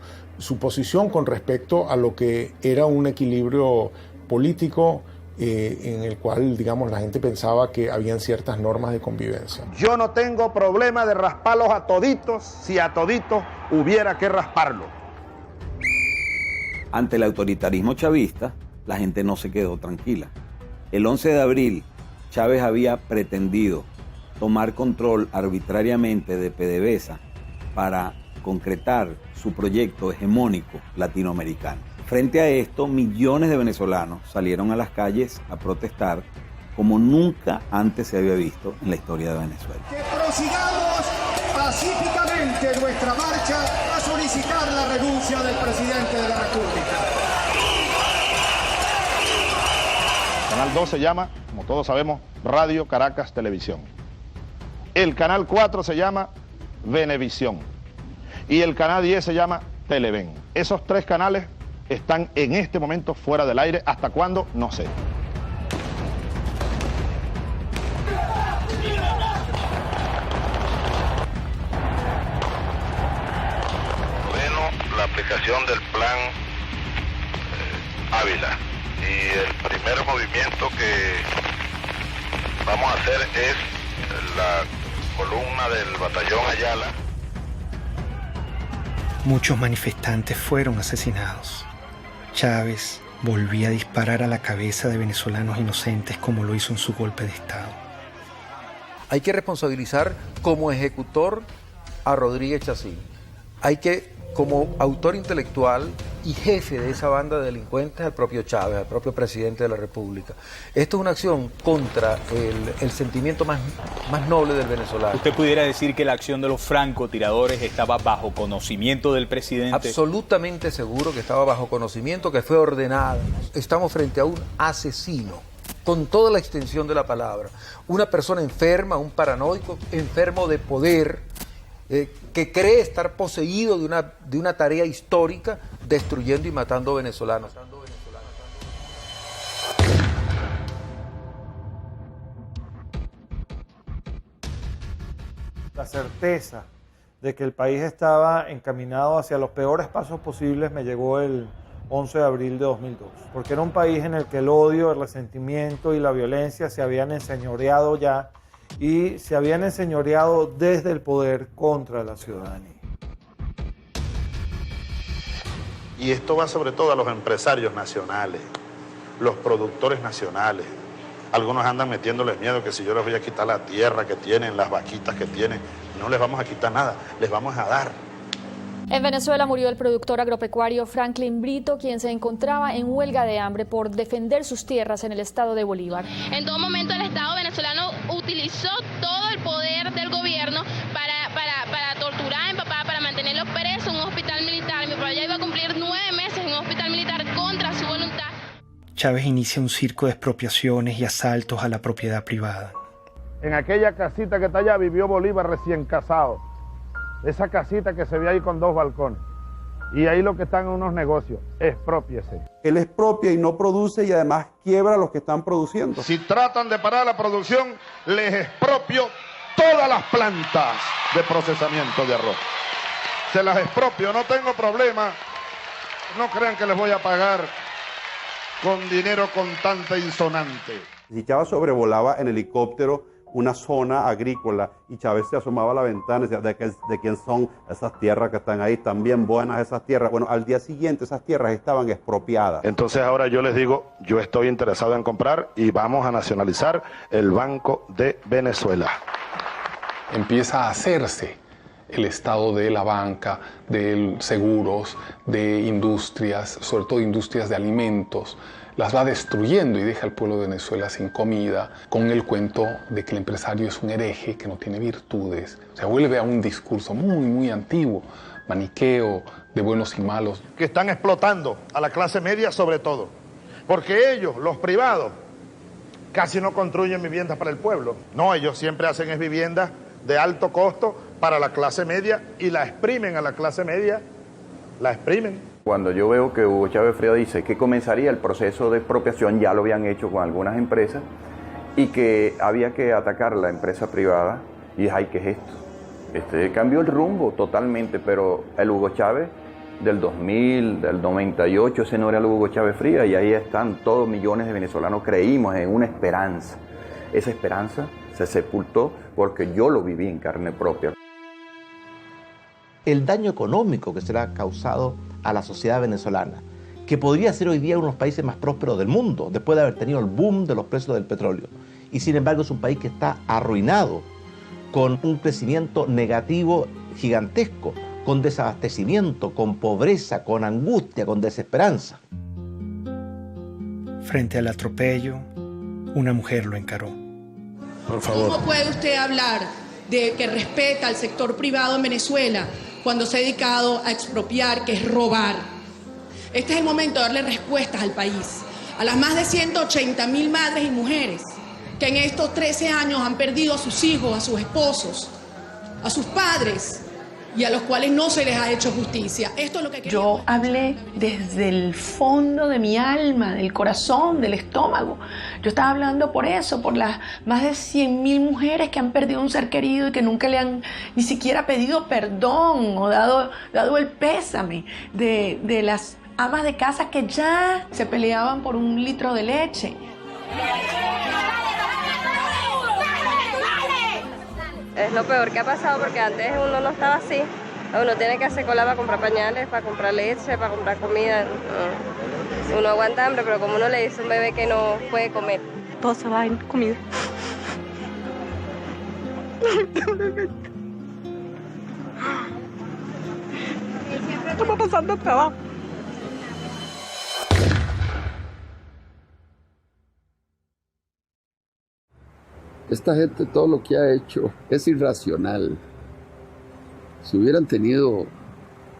posición con respecto a lo que era un equilibrio político en el cual, digamos, la gente pensaba que habían ciertas normas de convivencia. Yo no tengo problema de rasparlos a toditos si a toditos hubiera que rasparlo. Ante el autoritarismo chavista, la gente no se quedó tranquila. El 11 de abril, Chávez había pretendido tomar control arbitrariamente de PDVSA para concretar su proyecto hegemónico latinoamericano. Frente a esto, millones de venezolanos salieron a las calles a protestar como nunca antes se había visto en la historia de Venezuela. Que prosigamos pacíficamente nuestra marcha a solicitar la renuncia del presidente de la República. El canal 2 se llama, como todos sabemos, Radio Caracas Televisión. El canal 4 se llama Venevisión. Y el canal 10 se llama Televen. Esos tres canales están en este momento fuera del aire. ¿Hasta cuándo? No sé. La aplicación del plan Ávila. Y el primer movimiento que vamos a hacer es la columna del batallón Ayala. Muchos manifestantes fueron asesinados. Chávez volvía a disparar a la cabeza de venezolanos inocentes como lo hizo en su golpe de Estado. Hay que responsabilizar como ejecutor a Rodríguez Chacín. Hay que, como autor intelectual y jefe de esa banda de delincuentes, al propio Chávez, al propio presidente de la República. Esto es una acción contra el sentimiento más noble del venezolano. ¿Usted pudiera decir que la acción de los francotiradores estaba bajo conocimiento del presidente? Absolutamente seguro que estaba bajo conocimiento, que fue ordenada. Estamos frente a un asesino, con toda la extensión de la palabra. Una persona enferma, un paranoico, enfermo de poder, que cree estar poseído de una tarea histórica, destruyendo y matando venezolanos. La certeza de que el país estaba encaminado hacia los peores pasos posibles me llegó el 11 de abril de 2002, porque era un país en el que el odio, el resentimiento y la violencia se habían enseñoreado ya, y se habían enseñoreado desde el poder contra la ciudadanía. Y esto va sobre todo a los empresarios nacionales, los productores nacionales. Algunos andan metiéndoles miedo que si yo les voy a quitar la tierra que tienen, las vaquitas que tienen, no les vamos a quitar nada, les vamos a dar. En Venezuela murió el productor agropecuario Franklin Brito, quien se encontraba en huelga de hambre por defender sus tierras en el estado de Bolívar. En todo momento el Estado venezolano utilizó todo el poder del gobierno para torturar a mi papá, para mantenerlo preso en un hospital militar. Mi papá ya iba a cumplir 9 meses en un hospital militar contra su voluntad. Chávez inicia un circo de expropiaciones y asaltos a la propiedad privada. En aquella casita que está allá vivió Bolívar recién casado. Esa casita que se ve ahí con 2 balcones. Y ahí lo que están en unos negocios. Exprópiese. Él expropia y no produce y además quiebra a los que están produciendo. Si tratan de parar la producción, les expropio todas las plantas de procesamiento de arroz. Se las expropio, no tengo problema. No crean que les voy a pagar con dinero contante insonante. Y Chávez sobrevolaba en helicóptero una zona agrícola y Chávez se asomaba a la ventana y decía, ¿de quién son esas tierras que están ahí? Están bien buenas esas tierras. Bueno, al día siguiente esas tierras estaban expropiadas. Entonces ahora yo les digo, yo estoy interesado en comprar y vamos a nacionalizar el Banco de Venezuela. Empieza a hacerse el estado de la banca, de seguros, de industrias, sobre todo industrias de alimentos. Las va destruyendo y deja al pueblo de Venezuela sin comida, con el cuento de que el empresario es un hereje, que no tiene virtudes. Se vuelve a un discurso muy antiguo, maniqueo, de buenos y malos. Que están explotando a la clase media sobre todo, porque ellos, los privados, casi no construyen viviendas para el pueblo. No, ellos siempre hacen es viviendas de alto costo para la clase media y la exprimen a la clase media, la exprimen. Cuando yo veo que Hugo Chávez Frías dice que comenzaría el proceso de expropiación, ya lo habían hecho con algunas empresas, y que había que atacar a la empresa privada, y dije, ay, ¿qué es esto? Cambió el rumbo totalmente, pero el Hugo Chávez del 2000, del 98, ese no era el Hugo Chávez Frías, y ahí están todos millones de venezolanos, creímos en una esperanza. Esa esperanza se sepultó porque yo lo viví en carne propia. El daño económico que se le ha causado a la sociedad venezolana, que podría ser hoy día uno de los países más prósperos del mundo, después de haber tenido el boom de los precios del petróleo. Y sin embargo es un país que está arruinado, con un crecimiento negativo gigantesco, con desabastecimiento, con pobreza, con angustia, con desesperanza. Frente al atropello, una mujer lo encaró. Por favor. ¿Cómo puede usted hablar de que respeta al sector privado en Venezuela cuando se ha dedicado a expropiar, que es robar? Este es el momento de darle respuestas al país, a las más de 180.000 madres y mujeres que en estos 13 años han perdido a sus hijos, a sus esposos, a sus padres, y a los cuales no se les ha hecho justicia. Esto es lo que yo hablé desde el fondo de mi alma, del corazón, del estómago. Yo estaba hablando por eso, por las más de 100.000 mujeres que han perdido un ser querido y que nunca le han ni siquiera pedido perdón o dado el pésame, de las amas de casa que ya se peleaban por un litro de leche. Es lo peor que ha pasado porque antes uno no estaba así. Uno tiene que hacer cola para comprar pañales, para comprar leche, para comprar comida. Uno aguanta hambre, pero como uno le dice a un bebé que no puede comer. Todo se va en comida. Estamos pasando trabajo. Esta gente todo lo que ha hecho es irracional. Si hubieran tenido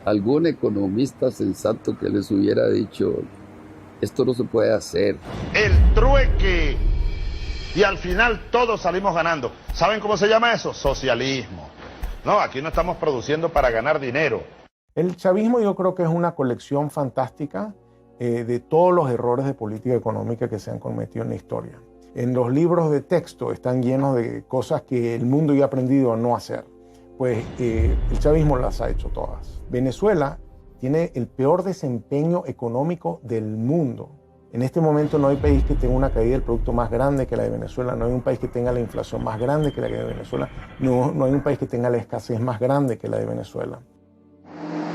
algún economista sensato que les hubiera dicho, esto no se puede hacer. El trueque. Y al final todos salimos ganando. ¿Saben cómo se llama eso? Socialismo. No, aquí no estamos produciendo para ganar dinero. El chavismo yo creo que es una colección fantástica de todos los errores de política económica que se han cometido en la historia. En los libros de texto están llenos de cosas que el mundo ya ha aprendido a no hacer. Pues el chavismo las ha hecho todas. Venezuela tiene el peor desempeño económico del mundo. En este momento no hay país que tenga una caída del producto más grande que la de Venezuela, no hay un país que tenga la inflación más grande que la de Venezuela, no hay un país que tenga la escasez más grande que la de Venezuela.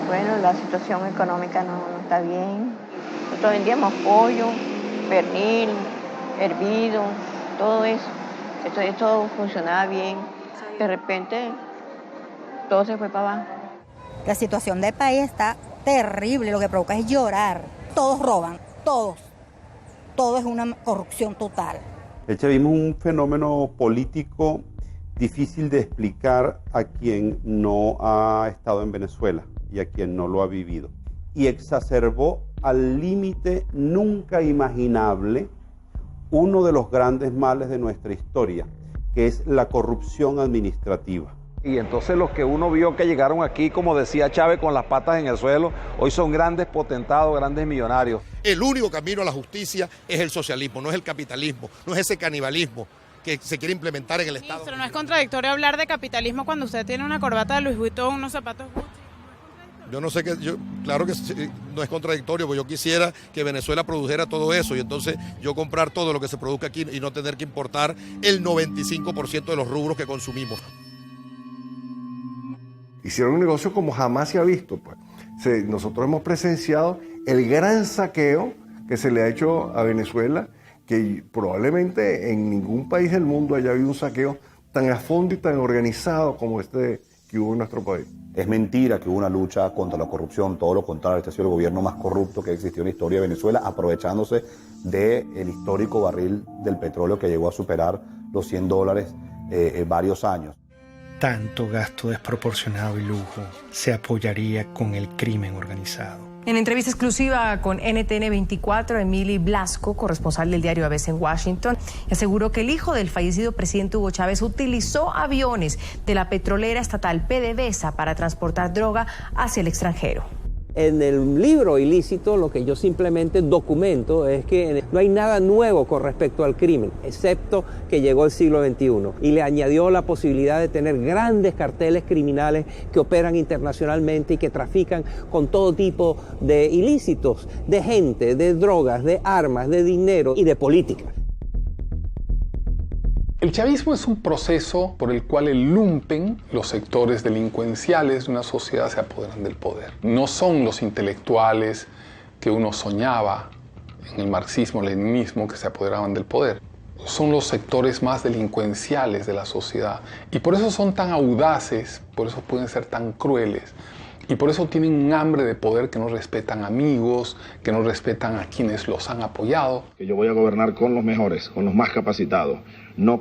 Bueno, la situación económica no está bien. Nosotros vendíamos pollo, pernil, hervido, todo eso. Esto funcionaba bien. De repente, todo se fue para abajo. La situación del país está terrible, lo que provoca es llorar. Todos roban, todos. Todo es una corrupción total. El chavismo es un fenómeno político difícil de explicar a quien no ha estado en Venezuela y a quien no lo ha vivido. Y exacerbó al límite nunca imaginable uno de los grandes males de nuestra historia, que es la corrupción administrativa. Y entonces los que uno vio que llegaron aquí, como decía Chávez, con las patas en el suelo, hoy son grandes potentados, grandes millonarios. El único camino a la justicia es el socialismo, no es el capitalismo, no es ese canibalismo que se quiere implementar en el Estado. Pero no es contradictorio hablar de capitalismo cuando usted tiene una corbata de Louis Vuitton, unos zapatos Gucci. Yo no sé claro que no es contradictorio, porque yo quisiera que Venezuela produjera todo eso y entonces yo comprar todo lo que se produzca aquí y no tener que importar el 95% de los rubros que consumimos. Hicieron un negocio como jamás se ha visto, pues. Nosotros hemos presenciado el gran saqueo que se le ha hecho a Venezuela, que probablemente en ningún país del mundo haya habido un saqueo tan a fondo y tan organizado como este que hubo en nuestro país. Es mentira que hubo una lucha contra la corrupción, todo lo contrario, este ha sido el gobierno más corrupto que ha existido en la historia de Venezuela, aprovechándose del histórico barril del petróleo que llegó a superar los $100 varios años. Tanto gasto desproporcionado y lujo se apoyaría con el crimen organizado. En entrevista exclusiva con NTN 24, Emily Blasco, corresponsal del diario ABC en Washington, aseguró que el hijo del fallecido presidente Hugo Chávez utilizó aviones de la petrolera estatal PDVSA para transportar droga hacia el extranjero. En el libro ilícito lo que yo simplemente documento es que no hay nada nuevo con respecto al crimen, excepto que llegó el siglo XXI y le añadió la posibilidad de tener grandes carteles criminales que operan internacionalmente y que trafican con todo tipo de ilícitos, de gente, de drogas, de armas, de dinero y de política. El chavismo es un proceso por el cual el lumpen, los sectores delincuenciales de una sociedad, se apoderan del poder. No son los intelectuales que uno soñaba en el marxismo-leninismo que se apoderaban del poder. Son los sectores más delincuenciales de la sociedad. Y por eso son tan audaces, por eso pueden ser tan crueles. Y por eso tienen un hambre de poder que no respetan amigos, que no respetan a quienes los han apoyado. Que yo voy a gobernar con los mejores, con los más capacitados. No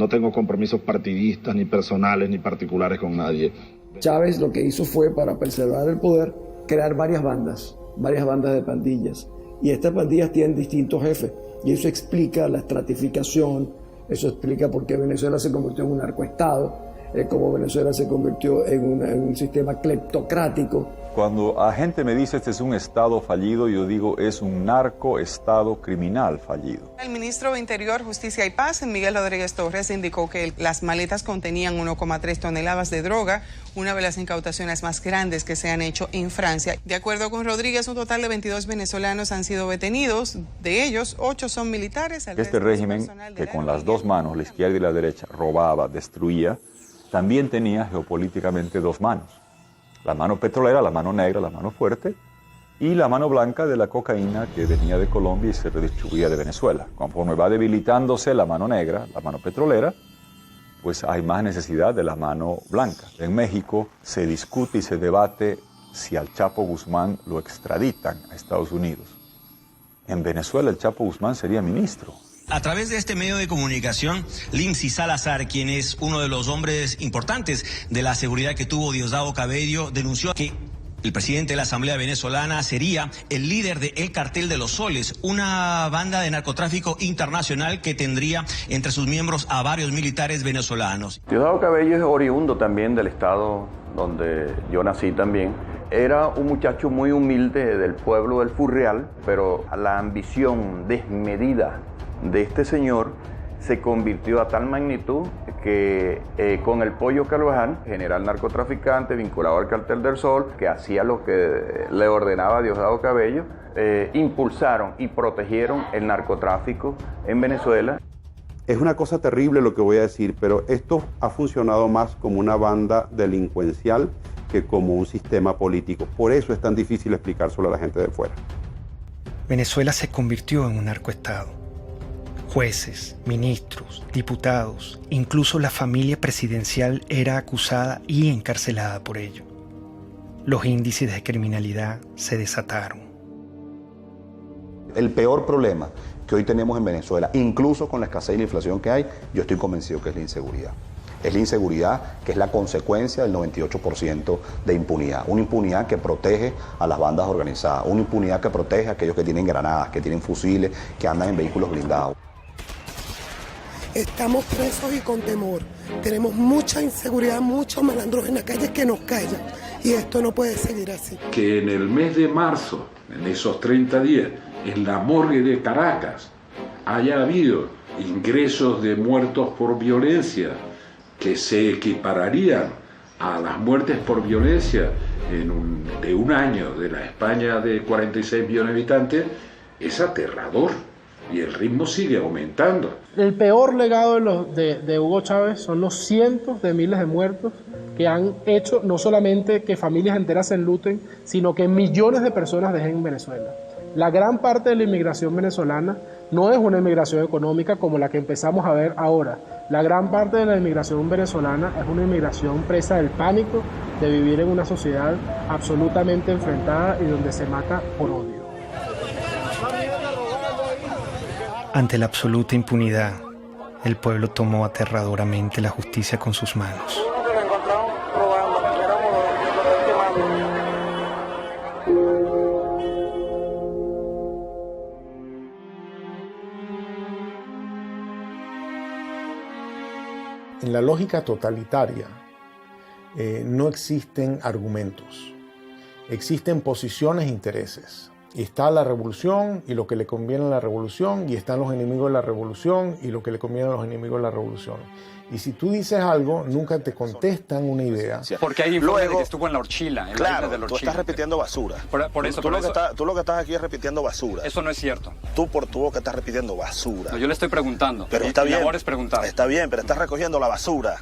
tengo compromisos partidistas, ni personales, ni particulares con nadie. Chávez lo que hizo fue, para preservar el poder, crear varias bandas de pandillas. Y estas pandillas tienen distintos jefes. Y eso explica la estratificación, eso explica por qué Venezuela se convirtió en un narcoestado, cómo Venezuela se convirtió en un sistema cleptocrático. Cuando la gente me dice este es un estado fallido, yo digo es un narcoestado criminal fallido. El ministro de Interior, Justicia y Paz, Miguel Rodríguez Torres, indicó que las maletas contenían 1,3 toneladas de droga, una de las incautaciones más grandes que se han hecho en Francia. De acuerdo con Rodríguez, un total de 22 venezolanos han sido detenidos, de ellos 8 son militares. Este régimen, que con las dos manos, la izquierda y la derecha, robaba, destruía, también tenía geopolíticamente dos manos. La mano petrolera, la mano negra, la mano fuerte, y la mano blanca de la cocaína que venía de Colombia y se redistribuía de Venezuela. Conforme va debilitándose la mano negra, la mano petrolera, pues hay más necesidad de la mano blanca. En México se discute y se debate si al Chapo Guzmán lo extraditan a Estados Unidos. En Venezuela el Chapo Guzmán sería ministro. A través de este medio de comunicación, Lindsay Salazar, quien es uno de los hombres importantes de la seguridad que tuvo Diosdado Cabello, denunció que el presidente de la Asamblea Venezolana sería el líder del Cartel de los Soles, una banda de narcotráfico internacional que tendría entre sus miembros a varios militares venezolanos. Diosdado Cabello es oriundo también del estado donde yo nací también. Era un muchacho muy humilde del pueblo del Furreal, pero la ambición desmedida de este señor se convirtió a tal magnitud que con el Pollo Carvajal, general narcotraficante vinculado al Cartel del Sol, que hacía lo que le ordenaba Diosdado Cabello, impulsaron y protegieron el narcotráfico en Venezuela. Es una cosa terrible lo que voy a decir, pero esto ha funcionado más como una banda delincuencial que como un sistema político. Por eso es tan difícil explicárselo a la gente de fuera. Venezuela se convirtió en un narcoestado. Jueces, ministros, diputados, incluso la familia presidencial era acusada y encarcelada por ello. Los índices de criminalidad se desataron. El peor problema que hoy tenemos en Venezuela, incluso con la escasez y la inflación que hay, yo estoy convencido que es la inseguridad. Es la inseguridad que es la consecuencia del 98% de impunidad. Una impunidad que protege a las bandas organizadas, una impunidad que protege a aquellos que tienen granadas, que tienen fusiles, que andan en vehículos blindados. Estamos presos y con temor. Tenemos mucha inseguridad, muchos malandros en la calle que nos callan. Y esto no puede seguir así. Que en el mes de marzo, en esos 30 días, en la morgue de Caracas, haya habido ingresos de muertos por violencia que se equipararían a las muertes por violencia de un año de la España de 46 millones de habitantes, es aterrador. Y el ritmo sigue aumentando. El peor legado de Hugo Chávez son los cientos de miles de muertos que han hecho no solamente que familias enteras se enluten, sino que millones de personas dejen Venezuela. La gran parte de la inmigración venezolana no es una inmigración económica como la que empezamos a ver ahora. La gran parte de la inmigración venezolana es una inmigración presa del pánico de vivir en una sociedad absolutamente enfrentada y donde se mata por odio. Ante la absoluta impunidad, el pueblo tomó aterradoramente la justicia con sus manos. En la lógica totalitaria no existen argumentos, existen posiciones e intereses. Y está la revolución y lo que le conviene a la revolución, y están los enemigos de la revolución y lo que le conviene a los enemigos de la revolución. Y si tú dices algo, nunca te contestan una idea. Porque hay informes de que estuvo en la Orchila. En claro, la de la Orchila. Tú estás repitiendo basura. Por eso. Tú lo que estás aquí es repitiendo basura. Eso no es cierto. Tú por tu boca estás repitiendo basura. No, yo le estoy preguntando. Pero está bien. Es preguntar. Está bien, pero estás recogiendo la basura.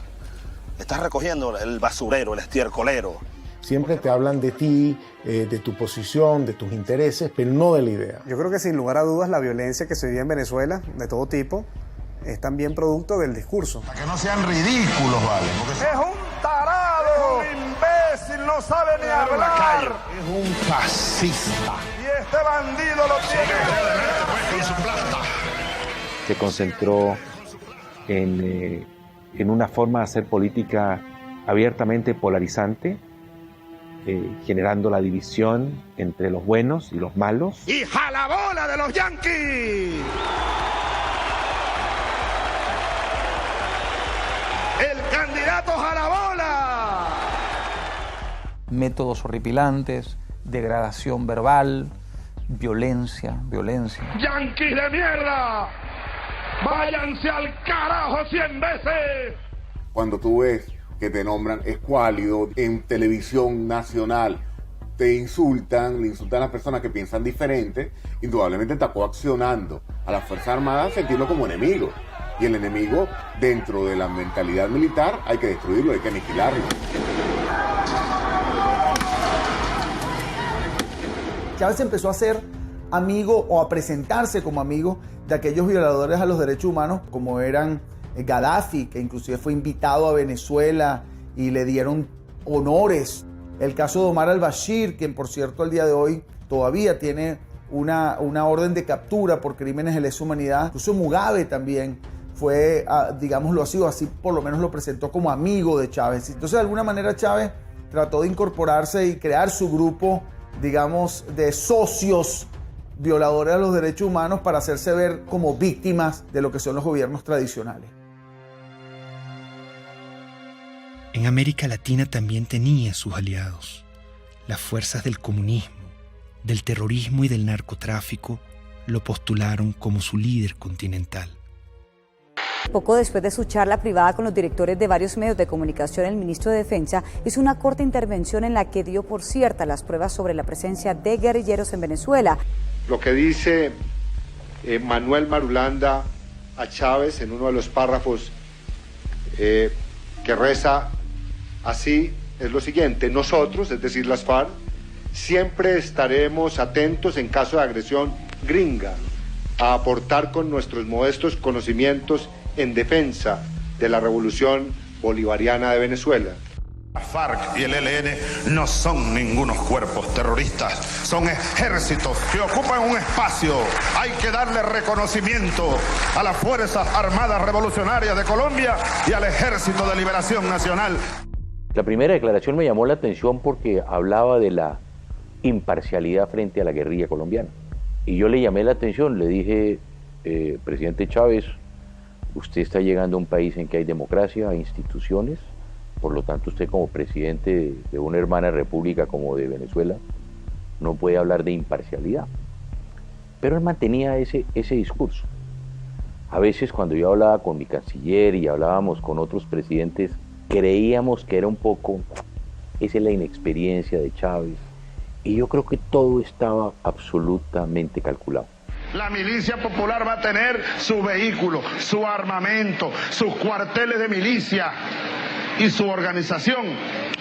Estás recogiendo el basurero, el estiércolero. Siempre te hablan de ti, de tu posición, de tus intereses, pero no de la idea. Yo creo que sin lugar a dudas la violencia que se vive en Venezuela, de todo tipo, es también producto del discurso. Para que no sean ridículos, ¿vale? Es un tarado, es un imbécil, no sabe ni hablar. Es un fascista. Y este bandido lo tiene con su plata. Se concentró en una forma de hacer política abiertamente polarizante, generando la división entre los buenos y los malos. ¡Y jalabola de los yanquis! ¡El candidato jalabola! Métodos horripilantes, degradación verbal, violencia. ¡Yanquis de mierda! ¡Váyanse al carajo 100 veces! Cuando tú ves que te nombran escuálido en televisión nacional, te insultan, le insultan a las personas que piensan diferente, indudablemente está coaccionando a las Fuerzas Armadas a sentirlo como enemigo. Y el enemigo, dentro de la mentalidad militar, hay que destruirlo, hay que aniquilarlo. Chávez empezó a ser amigo o a presentarse como amigo de aquellos violadores a los derechos humanos como eran Gaddafi, que inclusive fue invitado a Venezuela y le dieron honores. El caso de Omar al-Bashir, quien por cierto al día de hoy todavía tiene una orden de captura por crímenes de lesa humanidad. Incluso Mugabe también fue, digámoslo así por lo menos lo presentó como amigo de Chávez. Entonces de alguna manera Chávez trató de incorporarse y crear su grupo, digamos, de socios violadores a los derechos humanos para hacerse ver como víctimas de lo que son los gobiernos tradicionales. En América Latina también tenía sus aliados. Las fuerzas del comunismo, del terrorismo y del narcotráfico lo postularon como su líder continental. Poco después de su charla privada con los directores de varios medios de comunicación, el ministro de Defensa hizo una corta intervención en la que dio por cierta las pruebas sobre la presencia de guerrilleros en Venezuela. Lo que dice Manuel Marulanda a Chávez en uno de los párrafos que reza así es lo siguiente: nosotros, es decir, las FARC, siempre estaremos atentos en caso de agresión gringa a aportar con nuestros modestos conocimientos en defensa de la revolución bolivariana de Venezuela. La FARC y el ELN no son ningunos cuerpos terroristas, son ejércitos que ocupan un espacio. Hay que darle reconocimiento a las Fuerzas Armadas Revolucionarias de Colombia y al Ejército de Liberación Nacional. La primera declaración me llamó la atención porque hablaba de la imparcialidad frente a la guerrilla colombiana. Y yo le llamé la atención, le dije, presidente Chávez, usted está llegando a un país en que hay democracia, hay instituciones, por lo tanto usted como presidente de una hermana república como de Venezuela no puede hablar de imparcialidad. Pero él mantenía ese discurso. A veces cuando yo hablaba con mi canciller y hablábamos con otros presidentes, creíamos que era un poco, esa es la inexperiencia de Chávez, y yo creo que todo estaba absolutamente calculado. La milicia popular va a tener su vehículo, su armamento, sus cuarteles de milicia y su organización.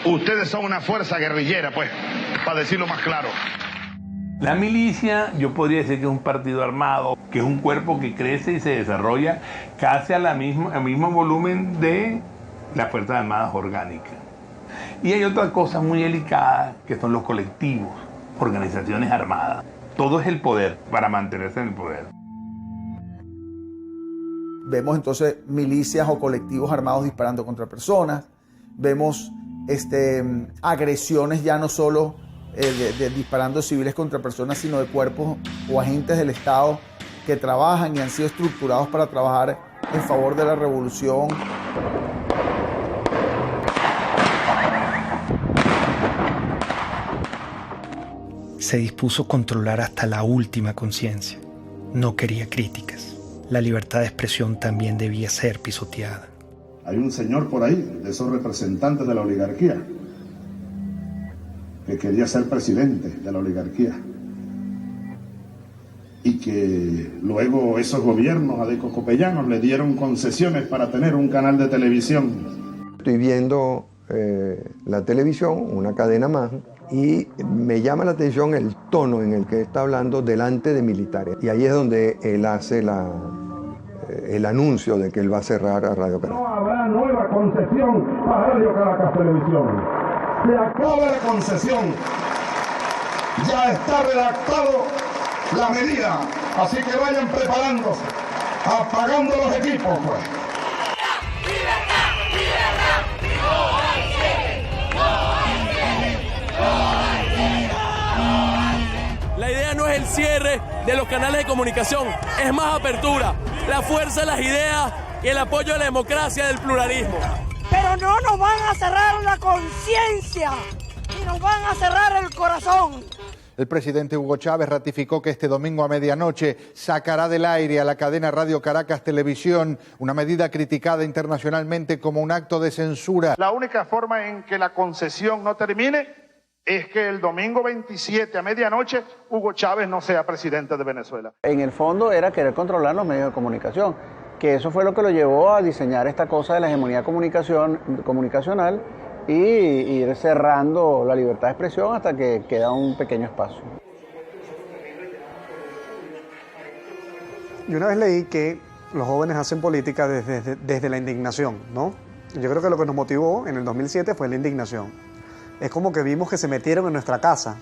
Ustedes son una fuerza guerrillera, pues, para decirlo más claro. La milicia, yo podría decir que es un partido armado, que es un cuerpo que crece y se desarrolla casi al mismo volumen de las Fuerzas Armadas orgánicas. Y hay otra cosa muy delicada, que son los colectivos, organizaciones armadas. Todo es el poder, para mantenerse en el poder. Vemos entonces milicias o colectivos armados disparando contra personas. Vemos agresiones ya no solo de disparando civiles contra personas, sino de cuerpos o agentes del Estado que trabajan y han sido estructurados para trabajar en favor de la revolución. Se dispuso controlar hasta la última conciencia. No quería críticas. La libertad de expresión también debía ser pisoteada. Hay un señor por ahí, de esos representantes de la oligarquía, que quería ser presidente de la oligarquía. Y que luego esos gobiernos adecocopellanos le dieron concesiones para tener un canal de televisión. Estoy viendo la televisión, una cadena más, y me llama la atención el tono en el que está hablando delante de militares. Y ahí es donde él hace el anuncio de que él va a cerrar a Radio Caracas. No habrá nueva concesión para Radio Caracas Televisión. Se acaba la concesión. Ya está redactado la medida. Así que vayan preparándose, apagando los equipos, pues. La idea no es el cierre de los canales de comunicación, es más apertura, la fuerza de las ideas y el apoyo a la democracia del pluralismo. Pero no nos van a cerrar la conciencia y nos van a cerrar el corazón. El presidente Hugo Chávez ratificó que este domingo a medianoche sacará del aire a la cadena Radio Caracas Televisión, una medida criticada internacionalmente como un acto de censura. La única forma en que la concesión no termine es que el domingo 27 a medianoche Hugo Chávez no sea presidente de Venezuela. En el fondo era querer controlar los medios de comunicación, que eso fue lo que lo llevó a diseñar esta cosa de la hegemonía comunicacional y ir cerrando la libertad de expresión hasta que queda un pequeño espacio. Yo una vez leí que los jóvenes hacen política desde la indignación, ¿no? Yo creo que lo que nos motivó en el 2007 fue la indignación. Es como que vimos que se metieron en nuestra casa,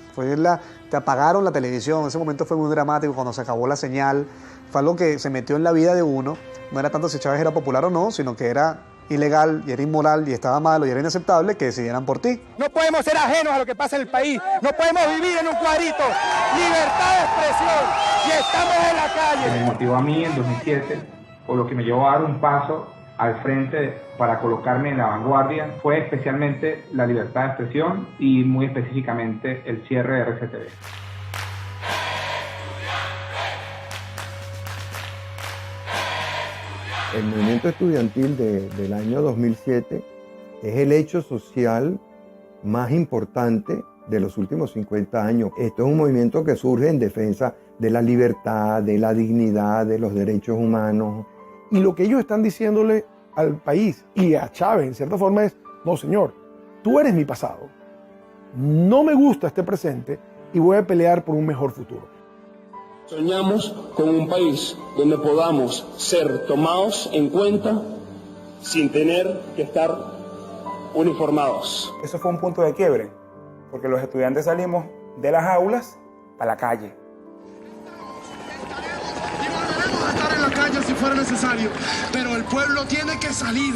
te apagaron la televisión, ese momento fue muy dramático cuando se acabó la señal, fue algo que se metió en la vida de uno, no era tanto si Chávez era popular o no, sino que era ilegal y era inmoral y estaba malo y era inaceptable que decidieran por ti. No podemos ser ajenos a lo que pasa en el país, no podemos vivir en un cuadrito, libertad de expresión y estamos en la calle. Me motivó a mí en 2007, o lo que me llevó a dar un paso al frente para colocarme en la vanguardia, fue especialmente la libertad de expresión y muy específicamente el cierre de RCTV. El movimiento estudiantil del año 2007 es el hecho social más importante de los últimos 50 años. Esto es un movimiento que surge en defensa de la libertad, de la dignidad, de los derechos humanos. Y lo que ellos están diciéndole al país y a Chávez, en cierta forma, es: no, señor, tú eres mi pasado, no me gusta este presente y voy a pelear por un mejor futuro. Soñamos con un país donde podamos ser tomados en cuenta sin tener que estar uniformados. Eso fue un punto de quiebre, porque los estudiantes salimos de las aulas a la calle. Si fuera necesario, pero el pueblo tiene que salir,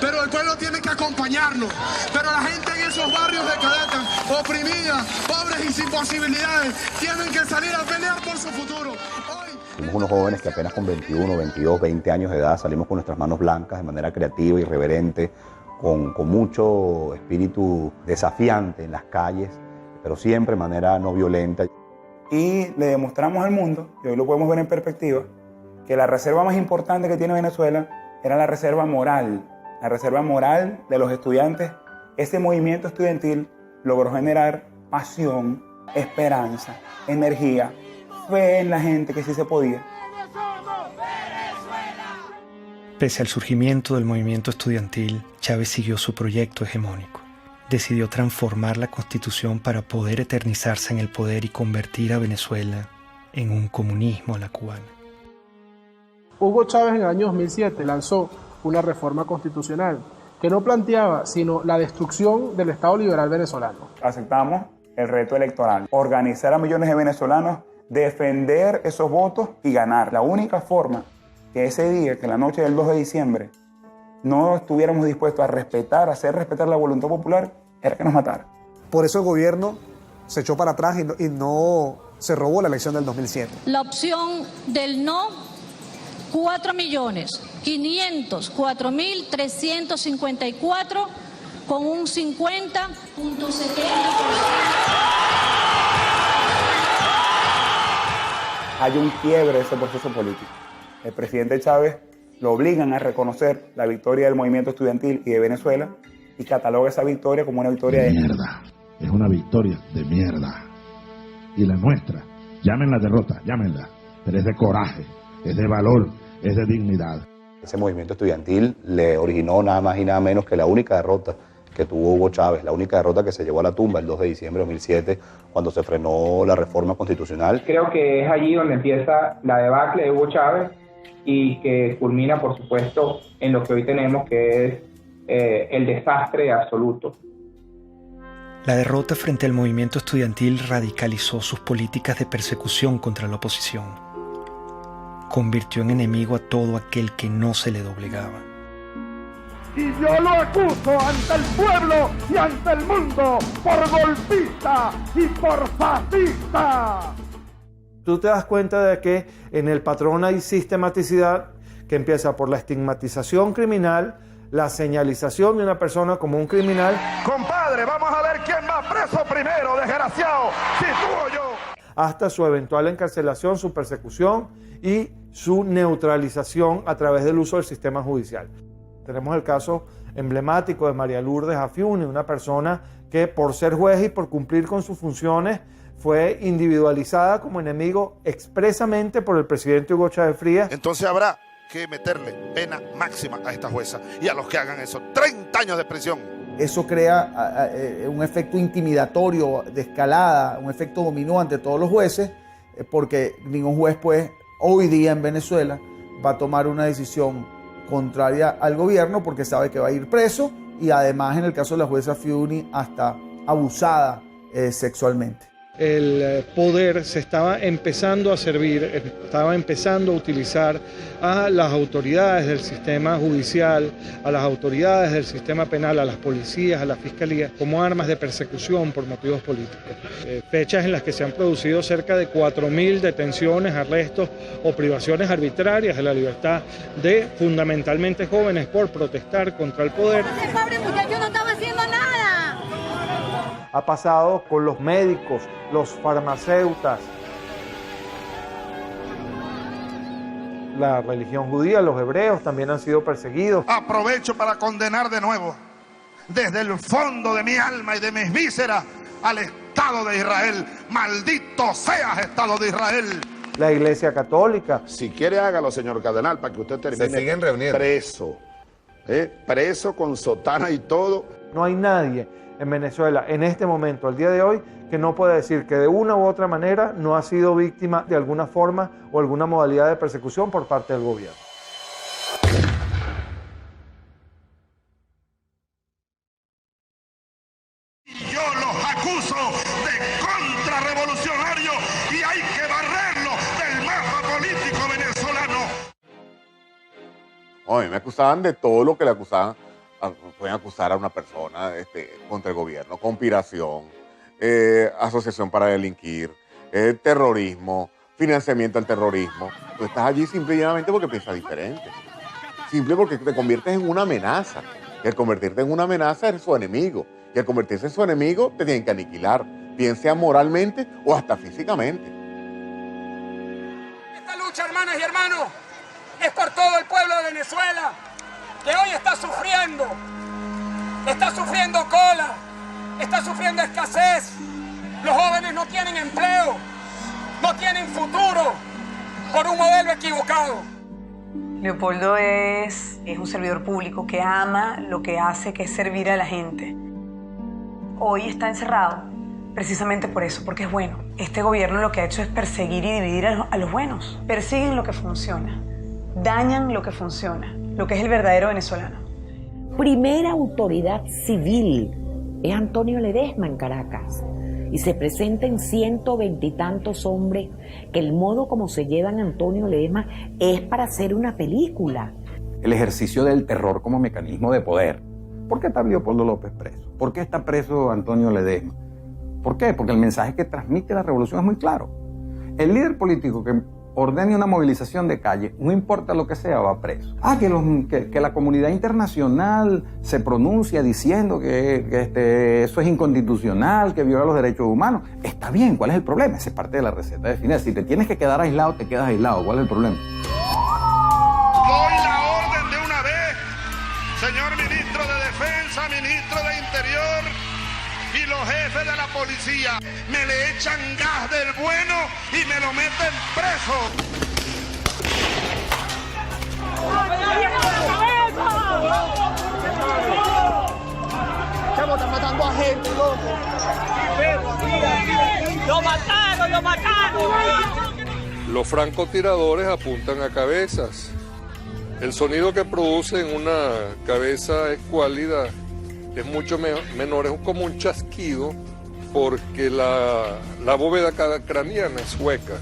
pero el pueblo tiene que acompañarnos, pero la gente en esos barrios de Caracas, oprimida, pobres y sin posibilidades, tienen que salir a pelear por su futuro. Somos unos jóvenes que apenas con 21, 22, 20 años de edad salimos con nuestras manos blancas de manera creativa, irreverente, con mucho espíritu desafiante en las calles, pero siempre de manera no violenta. Y le demostramos al mundo, y hoy lo podemos ver en perspectiva, que la reserva más importante que tiene Venezuela era la reserva moral de los estudiantes. Ese movimiento estudiantil logró generar pasión, esperanza, energía, fe en la gente que sí se podía. Pese al surgimiento del movimiento estudiantil, Chávez siguió su proyecto hegemónico. Decidió transformar la Constitución para poder eternizarse en el poder y convertir a Venezuela en un comunismo a la cubana. Hugo Chávez en el año 2007 lanzó una reforma constitucional que no planteaba sino la destrucción del Estado liberal venezolano. Aceptamos el reto electoral, organizar a millones de venezolanos, defender esos votos y ganar. La única forma que ese día, que la noche del 2 de diciembre, no estuviéramos dispuestos a respetar, a hacer respetar la voluntad popular, era que nos matara. Por eso el gobierno se echó para atrás y no se robó la elección del 2007. La opción del no, 4.504.354 con un 50.70%. Hay un quiebre de ese proceso político. El presidente Chávez lo obligan a reconocer la victoria del movimiento estudiantil y de Venezuela y cataloga esa victoria como una victoria de mierda. Es una victoria de mierda. Y la nuestra, llámenla derrota, llámenla, pero es de coraje, es de valor, es de dignidad. Ese movimiento estudiantil le originó nada más y nada menos que la única derrota que tuvo Hugo Chávez, la única derrota que se llevó a la tumba el 2 de diciembre de 2007, cuando se frenó la reforma constitucional. Creo que es allí donde empieza la debacle de Hugo Chávez y que culmina, por supuesto, en lo que hoy tenemos, que es el desastre absoluto. La derrota frente al movimiento estudiantil radicalizó sus políticas de persecución contra la oposición. Convirtió en enemigo a todo aquel que no se le doblegaba. Y yo lo acuso ante el pueblo y ante el mundo por golpista y por fascista. Tú te das cuenta de que en el patrón hay sistematicidad que empieza por la estigmatización criminal, la señalización de una persona como un criminal. Compadre, vamos a ver quién va preso primero, desgraciado, si tú o yo. Hasta su eventual encarcelación, su persecución y su neutralización a través del uso del sistema judicial. Tenemos el caso emblemático de María Lourdes Afiuni, una persona que por ser juez y por cumplir con sus funciones fue individualizada como enemigo expresamente por el presidente Hugo Chávez Frías. Entonces habrá que meterle pena máxima a esta jueza y a los que hagan eso, 30 años de prisión. Eso crea un efecto intimidatorio de escalada, un efecto dominó ante todos los jueces, porque ningún juez pues hoy día en Venezuela va a tomar una decisión contraria al gobierno porque sabe que va a ir preso y además en el caso de la jueza Afiuni hasta abusada sexualmente. El poder se estaba empezando a servir, estaba empezando a utilizar a las autoridades del sistema judicial, a las autoridades del sistema penal, a las policías, a la fiscalía, como armas de persecución por motivos políticos. Fechas en las que se han producido cerca de 4.000 detenciones, arrestos o privaciones arbitrarias de la libertad de fundamentalmente jóvenes por protestar contra el poder. Ese pobre muchacho no estaba haciendo nada. Ha pasado con los médicos, los farmacéutas, la religión judía, los hebreos también han sido perseguidos. Aprovecho para condenar de nuevo, desde el fondo de mi alma y de mis vísceras, al Estado de Israel. Maldito seas, Estado de Israel. La Iglesia Católica. Si quiere, hágalo, señor cardenal, para que usted termine. Se siguen reuniendo. Preso. Preso con sotana y todo. No hay nadie en Venezuela en este momento, al día de hoy, que no pueda decir que de una u otra manera no ha sido víctima de alguna forma o alguna modalidad de persecución por parte del gobierno. Yo los acuso de contrarrevolucionarios y hay que barrerlos del mapa político venezolano. Oye, me acusaban de todo lo que le acusaban. Pueden acusar a una persona contra el gobierno: conspiración, asociación para delinquir, terrorismo, financiamiento al terrorismo. Tú estás allí simple y llanamente porque piensas diferente. Simple porque te conviertes en una amenaza. Y al convertirte en una amenaza eres su enemigo. Y al convertirse en su enemigo te tienen que aniquilar, bien sea moralmente o hasta físicamente. Esta lucha, hermanas y hermanos, es por todo el pueblo de Venezuela, que hoy está sufriendo cola, está sufriendo escasez. Los jóvenes no tienen empleo, no tienen futuro por un modelo equivocado. Leopoldo es un servidor público que ama lo que hace, que es servir a la gente. Hoy está encerrado precisamente por eso, porque es bueno. Este gobierno lo que ha hecho es perseguir y dividir a los buenos. Persiguen lo que funciona, dañan lo que funciona, lo que es el verdadero venezolano. Primera autoridad civil es Antonio Ledesma en Caracas. Y se presenten 120 y tantos hombres que el modo como se llevan a Antonio Ledesma es para hacer una película. El ejercicio del terror como mecanismo de poder. ¿Por qué está Leopoldo López preso? ¿Por qué está preso Antonio Ledesma? ¿Por qué? Porque el mensaje que transmite la revolución es muy claro. El líder político que ordene una movilización de calle, no importa lo que sea, va preso. Que la comunidad internacional se pronuncia diciendo que eso es inconstitucional, que viola los derechos humanos. Está bien, ¿cuál es el problema? Esa es parte de la receta de Fidel. Si te tienes que quedar aislado, te quedas aislado. ¿Cuál es el problema? Doy la orden de una vez, señor ministro de Defensa, ministro de Interior y los jefes de la policía. Me le echan gas del bueno y me lo meten preso. Estamos matando a gente, loco. ¡Lo mataron, lo mataron! Los francotiradores apuntan a cabezas. El sonido que producen una cabeza escuálida es mucho menor, es como un chasquido, porque la bóveda craneana es hueca.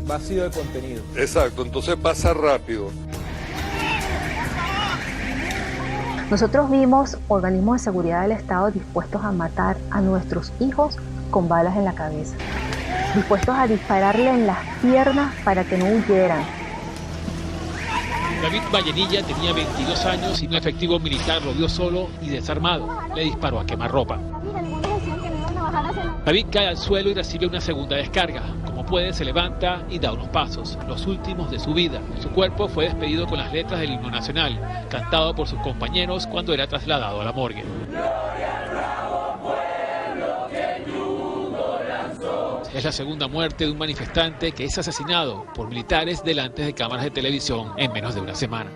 Vacío de contenido. Exacto, entonces pasa rápido. Nosotros vimos organismos de seguridad del Estado dispuestos a matar a nuestros hijos con balas en la cabeza, dispuestos a dispararle en las piernas para que no huyeran. David Vallenilla tenía 22 años y un efectivo militar lo vio solo y desarmado. Le disparó a quemarropa. David cae al suelo y recibe una segunda descarga. Como puede, se levanta y da unos pasos, los últimos de su vida. Su cuerpo fue despedido con las letras del himno nacional, cantado por sus compañeros cuando era trasladado a la morgue. Es la segunda muerte de un manifestante que es asesinado por militares delante de cámaras de televisión en menos de una semana.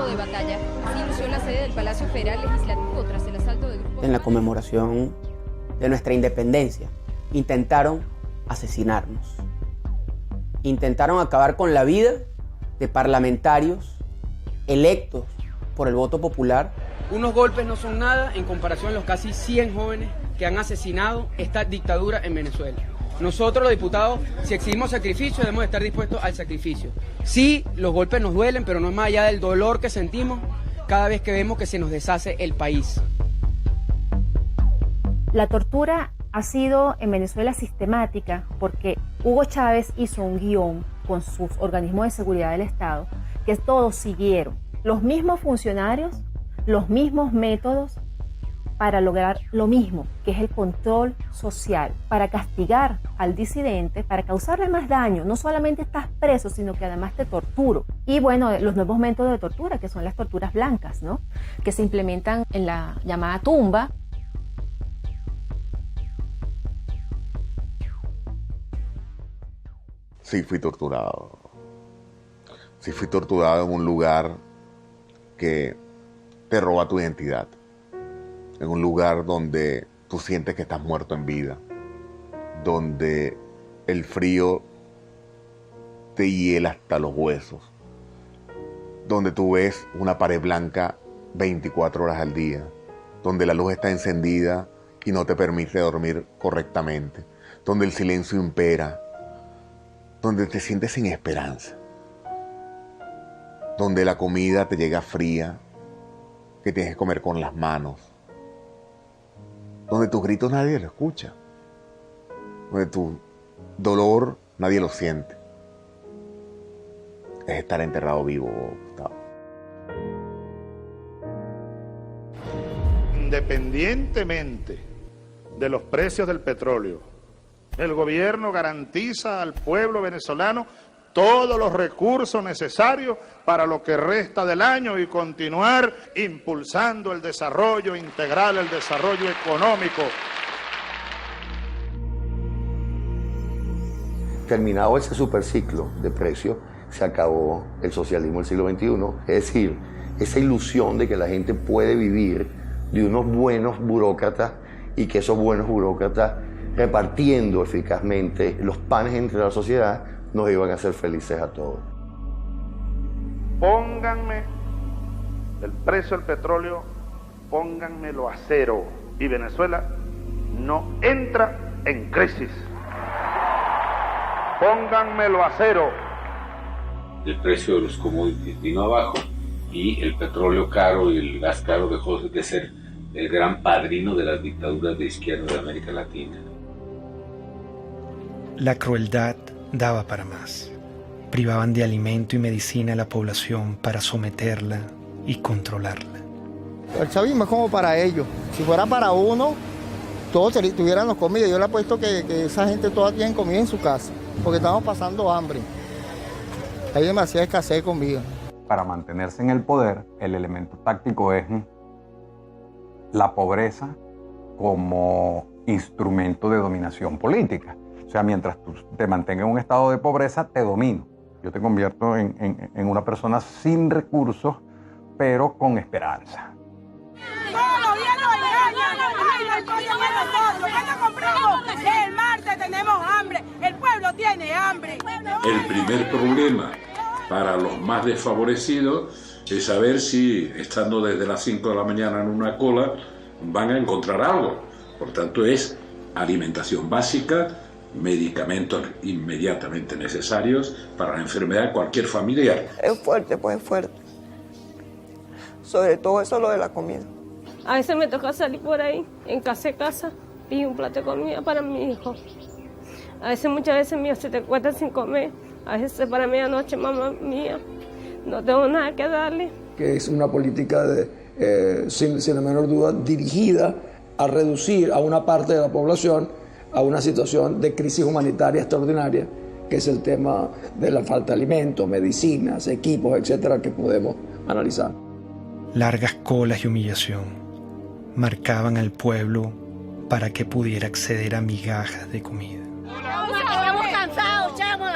de batalla. Así lució la sede del Palacio Federal Legislativo tras el asalto de grupos... En la conmemoración de nuestra independencia, intentaron asesinarnos. Intentaron acabar con la vida de parlamentarios electos por el voto popular. Unos golpes no son nada en comparación a los casi 100 jóvenes que han asesinado esta dictadura en Venezuela. Nosotros los diputados, si exigimos sacrificio, debemos estar dispuestos al sacrificio. Sí, los golpes nos duelen, pero no es más allá del dolor que sentimos cada vez que vemos que se nos deshace el país. La tortura ha sido en Venezuela sistemática porque Hugo Chávez hizo un guión con sus organismos de seguridad del Estado que todos siguieron. Los mismos funcionarios, los mismos métodos para lograr lo mismo, que es el control social, para castigar al disidente, para causarle más daño. No solamente estás preso, sino que además te torturo. Y bueno, los nuevos métodos de tortura, que son las torturas blancas, ¿no? Que se implementan en la llamada tumba. Sí fui torturado. Sí fui torturado en un lugar que te roba tu identidad. En un lugar donde tú sientes que estás muerto en vida. Donde el frío te hiela hasta los huesos. Donde tú ves una pared blanca 24 horas al día. Donde la luz está encendida y no te permite dormir correctamente. Donde el silencio impera. Donde te sientes sin esperanza, donde la comida te llega fría, que tienes que comer con las manos, donde tus gritos nadie lo escucha, donde tu dolor nadie lo siente. Es estar enterrado vivo, Gustavo. Independientemente de los precios del petróleo, el gobierno garantiza al pueblo venezolano todos los recursos necesarios para lo que resta del año y continuar impulsando el desarrollo integral, el desarrollo económico. Terminado ese superciclo de precios, se acabó el socialismo del siglo XXI. Es decir, esa ilusión de que la gente puede vivir de unos buenos burócratas y que esos buenos burócratas, repartiendo eficazmente los panes entre la sociedad, nos iban a hacer felices a todos. Pónganme el precio del petróleo, pónganmelo a cero y Venezuela no entra en crisis. Pónganmelo a cero. El precio de los commodities vino abajo y el petróleo caro y el gas caro dejó de ser el gran padrino de las dictaduras de izquierda de América Latina. La crueldad daba para más. Privaban de alimento y medicina a la población para someterla y controlarla. El chavismo es como para ellos. Si fuera para uno, todos tuvieran comida. Yo le apuesto que esa gente toda tiene comida en su casa, porque estamos pasando hambre. Hay demasiada escasez de comida. Para mantenerse en el poder, el elemento táctico es la pobreza como instrumento de dominación política. O sea, mientras tú te mantengas en un estado de pobreza, te domino. Yo te convierto en una persona sin recursos, pero con esperanza. Todos los días nos engañan. El pollo de nosotros. ¿Qué compramos? El martes tenemos hambre. El pueblo tiene hambre. El primer problema para los más desfavorecidos es saber si, estando desde las 5 de la mañana en una cola, van a encontrar algo. Por tanto, es alimentación básica, medicamentos inmediatamente necesarios para la enfermedad de cualquier familiar. Es fuerte, pues es fuerte. Sobre todo eso lo de la comida. A veces me toca salir por ahí, en casa, y un plato de comida para mi hijo. A veces, muchas veces, mío, se te cuesta sin comer. A veces para medianoche, mamá mía, no tengo nada que darle. Que es una política, sin la menor duda, dirigida a reducir a una parte de la población a una situación de crisis humanitaria extraordinaria, que es el tema de la falta de alimentos, medicinas, equipos, etcétera, que podemos analizar. Largas colas y humillación marcaban al pueblo para que pudiera acceder a migajas de comida. Estamos cansados, chamos,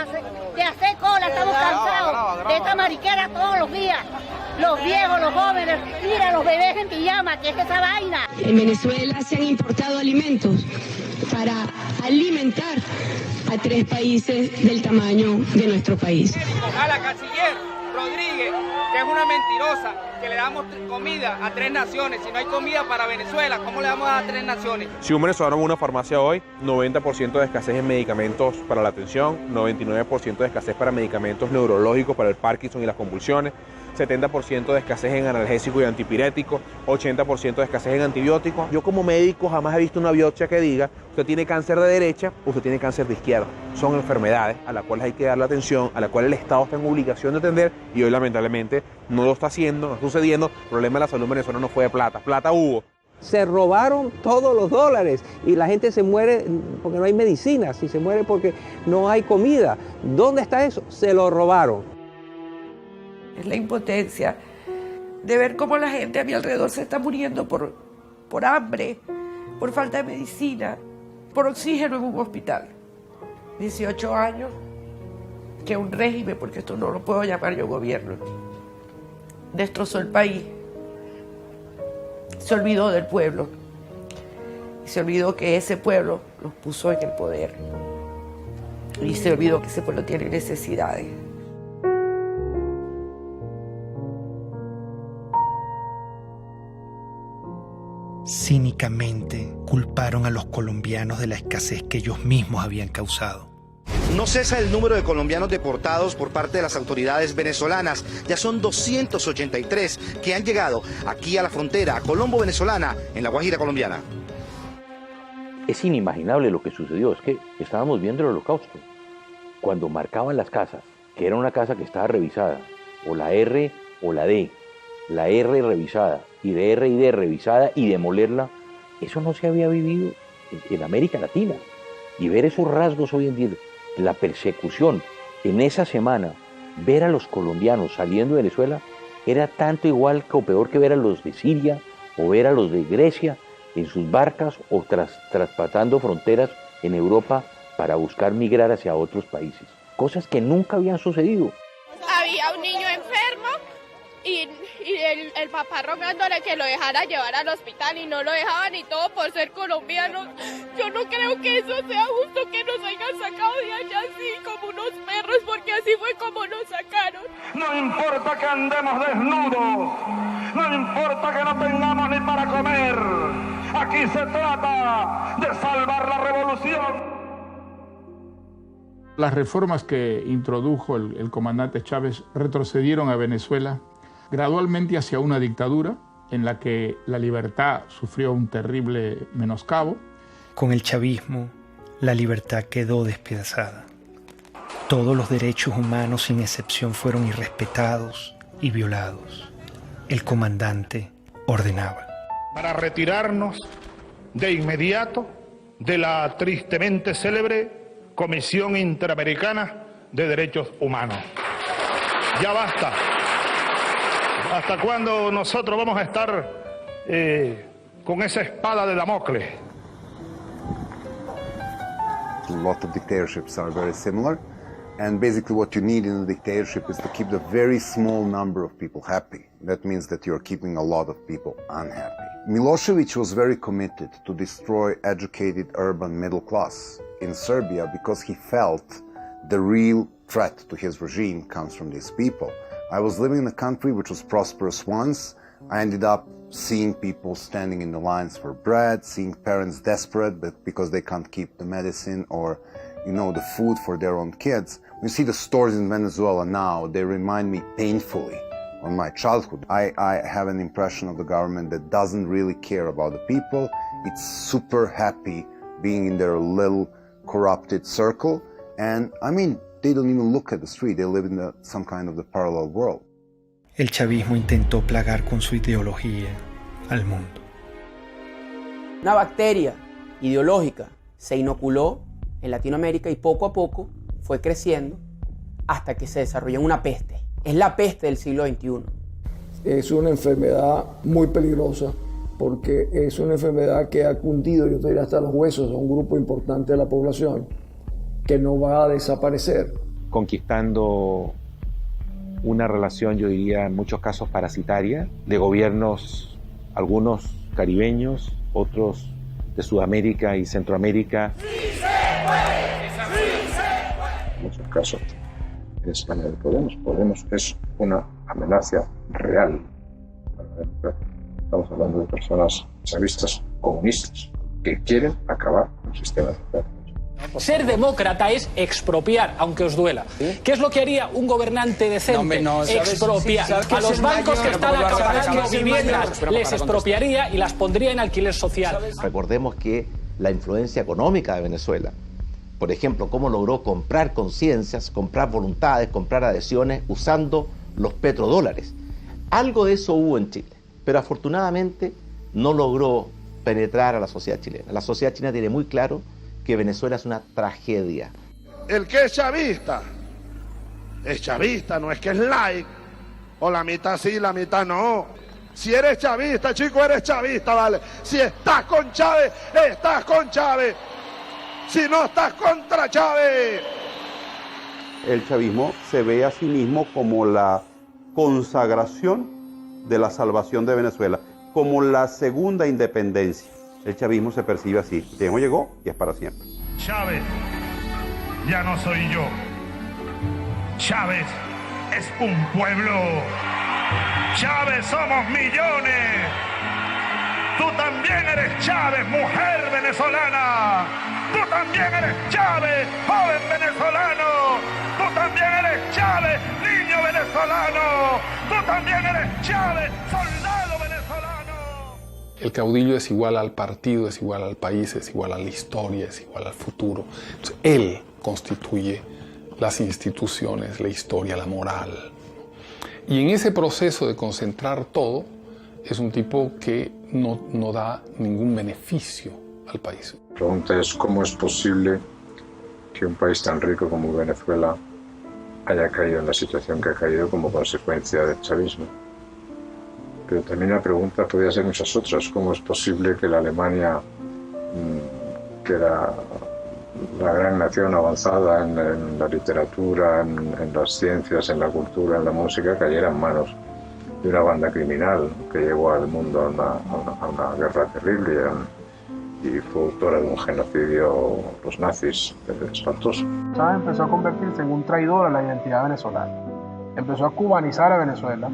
de hacer cola, estamos cansados de esta mariquera todos los días. los viejos, los jóvenes, mira los bebés en pijama, ¿qué es esa vaina? En Venezuela se han importado alimentos para alimentar a 3 países del tamaño de nuestro país. A la canciller Rodríguez, que es una mentirosa, que le damos comida a 3 naciones. Si no hay comida para Venezuela, ¿cómo le damos a 3 naciones? Si un venezolano va a una farmacia hoy, 90% de escasez en medicamentos para la atención, 99% de escasez para medicamentos neurológicos para el Parkinson y las convulsiones, 70% de escasez en analgésicos y antipiréticos, 80% de escasez en antibióticos. Yo como médico jamás he visto una biopsia que diga usted tiene cáncer de derecha, usted tiene cáncer de izquierda. Son enfermedades a las cuales hay que darle atención, a las cuales el Estado está en obligación de atender y hoy lamentablemente no lo está haciendo, no está sucediendo. El problema de la salud venezolana no fue de plata, plata hubo. Se robaron todos los dólares y la gente se muere porque no hay medicinas y se muere porque no hay comida. ¿Dónde está eso? Se lo robaron. Es la impotencia de ver cómo la gente a mi alrededor se está muriendo por hambre, por falta de medicina, por oxígeno en un hospital. 18 años que un régimen, porque esto no lo puedo llamar yo gobierno, destrozó el país. Se olvidó del pueblo y se olvidó que ese pueblo los puso en el poder y se olvidó que ese pueblo tiene necesidades. Cínicamente culparon a los colombianos de la escasez que ellos mismos habían causado. No cesa el número de colombianos deportados por parte de las autoridades venezolanas. Ya son 283 que han llegado aquí a la frontera colombo-venezolana en la Guajira colombiana. Es inimaginable lo que sucedió, es que estábamos viendo el Holocausto. Cuando marcaban las casas, que era una casa que estaba revisada, o la R o la D, la R revisada, y de R y D revisada y demolerla, eso no se había vivido en América Latina. Y ver esos rasgos hoy en día, la persecución en esa semana, ver a los colombianos saliendo de Venezuela, era tanto igual o peor que ver a los de Siria o ver a los de Grecia en sus barcas o traspasando fronteras en Europa para buscar migrar hacia otros países. Cosas que nunca habían sucedido. Había un niño enfermo y el papá rogándole que lo dejara llevar al hospital y no lo dejaban y todo por ser colombianos. Yo no creo que eso sea justo, que nos hayan sacado de allá así como unos perros, porque así fue como nos sacaron. No importa que andemos desnudos, no importa que no tengamos ni para comer, aquí se trata de salvar la revolución. Las reformas que introdujo el comandante Chávez retrocedieron a Venezuela gradualmente hacia una dictadura en la que la libertad sufrió un terrible menoscabo. Con el chavismo, la libertad quedó despedazada. Todos los derechos humanos sin excepción fueron irrespetados y violados. El comandante ordenaba: Para retirarnos de inmediato de la tristemente célebre Comisión Interamericana de Derechos Humanos. Ya basta. ¿Hasta cuándo nosotros vamos a estar con esa espada de Damocles? A lot of dictatorships are very similar, and basically what you need in a dictatorship is to keep the very small number of people happy. That means that you're keeping a lot of people unhappy. Milosevic was very committed to destroy educated urban middle class in Serbia because he felt the real threat to his regime comes from these people. I was living in a country which was prosperous once. I ended up seeing people standing in the lines for bread, seeing parents desperate because they can't keep the medicine or, the food for their own kids. You see the stores in Venezuela now, they remind me painfully of my childhood. I have an impression of the government that doesn't really care about the people. It's super happy being in their little corrupted circle. And they don't even look at the street. They live in some kind of the parallel world. El chavismo intentó plagar con su ideología al mundo. Una bacteria ideológica se inoculó en Latinoamérica y poco a poco fue creciendo hasta que se desarrolló en una peste. Es la peste del siglo XXI. Es una enfermedad muy peligrosa porque es una enfermedad que ha cundido, yo te diría, hasta los huesos a un grupo importante de la población que no va a desaparecer. Conquistando una relación, yo diría, en muchos casos parasitaria, de gobiernos, algunos caribeños, otros de Sudamérica y Centroamérica. En muchos casos en España de Podemos. Podemos es una amenaza real para la democracia. Estamos hablando de personas chavistas comunistas que quieren acabar con el sistema democrático. Ser demócrata es expropiar, aunque os duela. ¿Qué es lo que haría un gobernante decente? Expropiar. A los bancos que están acabando viviendas les expropiaría y las pondría en alquiler social. Recordemos que la influencia económica de Venezuela, por ejemplo, cómo logró comprar conciencias, comprar voluntades, comprar adhesiones usando los petrodólares. Algo de eso hubo en Chile, pero afortunadamente no logró penetrar a la sociedad chilena. La sociedad chilena tiene muy claro que Venezuela es una tragedia. El que es chavista, no es que es like, o la mitad sí, la mitad no. Si eres chavista, chico, eres chavista, ¿vale? Si estás con Chávez, estás con Chávez. Si no estás contra Chávez. El chavismo se ve a sí mismo como la consagración de la salvación de Venezuela, como la segunda independencia. El chavismo se percibe así. El tiempo llegó y es para siempre. Chávez ya no soy yo. Chávez es un pueblo. Chávez somos millones. Tú también eres Chávez, mujer venezolana. Tú también eres Chávez, joven venezolano. Tú también eres Chávez, niño venezolano. Tú también eres Chávez, soldado venezolano. El caudillo es igual al partido, es igual al país, es igual a la historia, es igual al futuro. Entonces, él constituye las instituciones, la historia, la moral. Y en ese proceso de concentrar todo, es un tipo que no da ningún beneficio al país. La pregunta es cómo es posible que un país tan rico como Venezuela haya caído en la situación que ha caído como consecuencia del chavismo. Pero también la pregunta podría ser muchas otras. ¿Cómo es posible que la Alemania, que era la gran nación avanzada en la literatura, en las ciencias, en la cultura, en la música, cayera en manos de una banda criminal que llevó al mundo a una guerra terrible y fue autora de un genocidio, los nazis, espantoso? Chávez empezó a convertirse en un traidor a la identidad venezolana. Empezó a cubanizar a Venezuela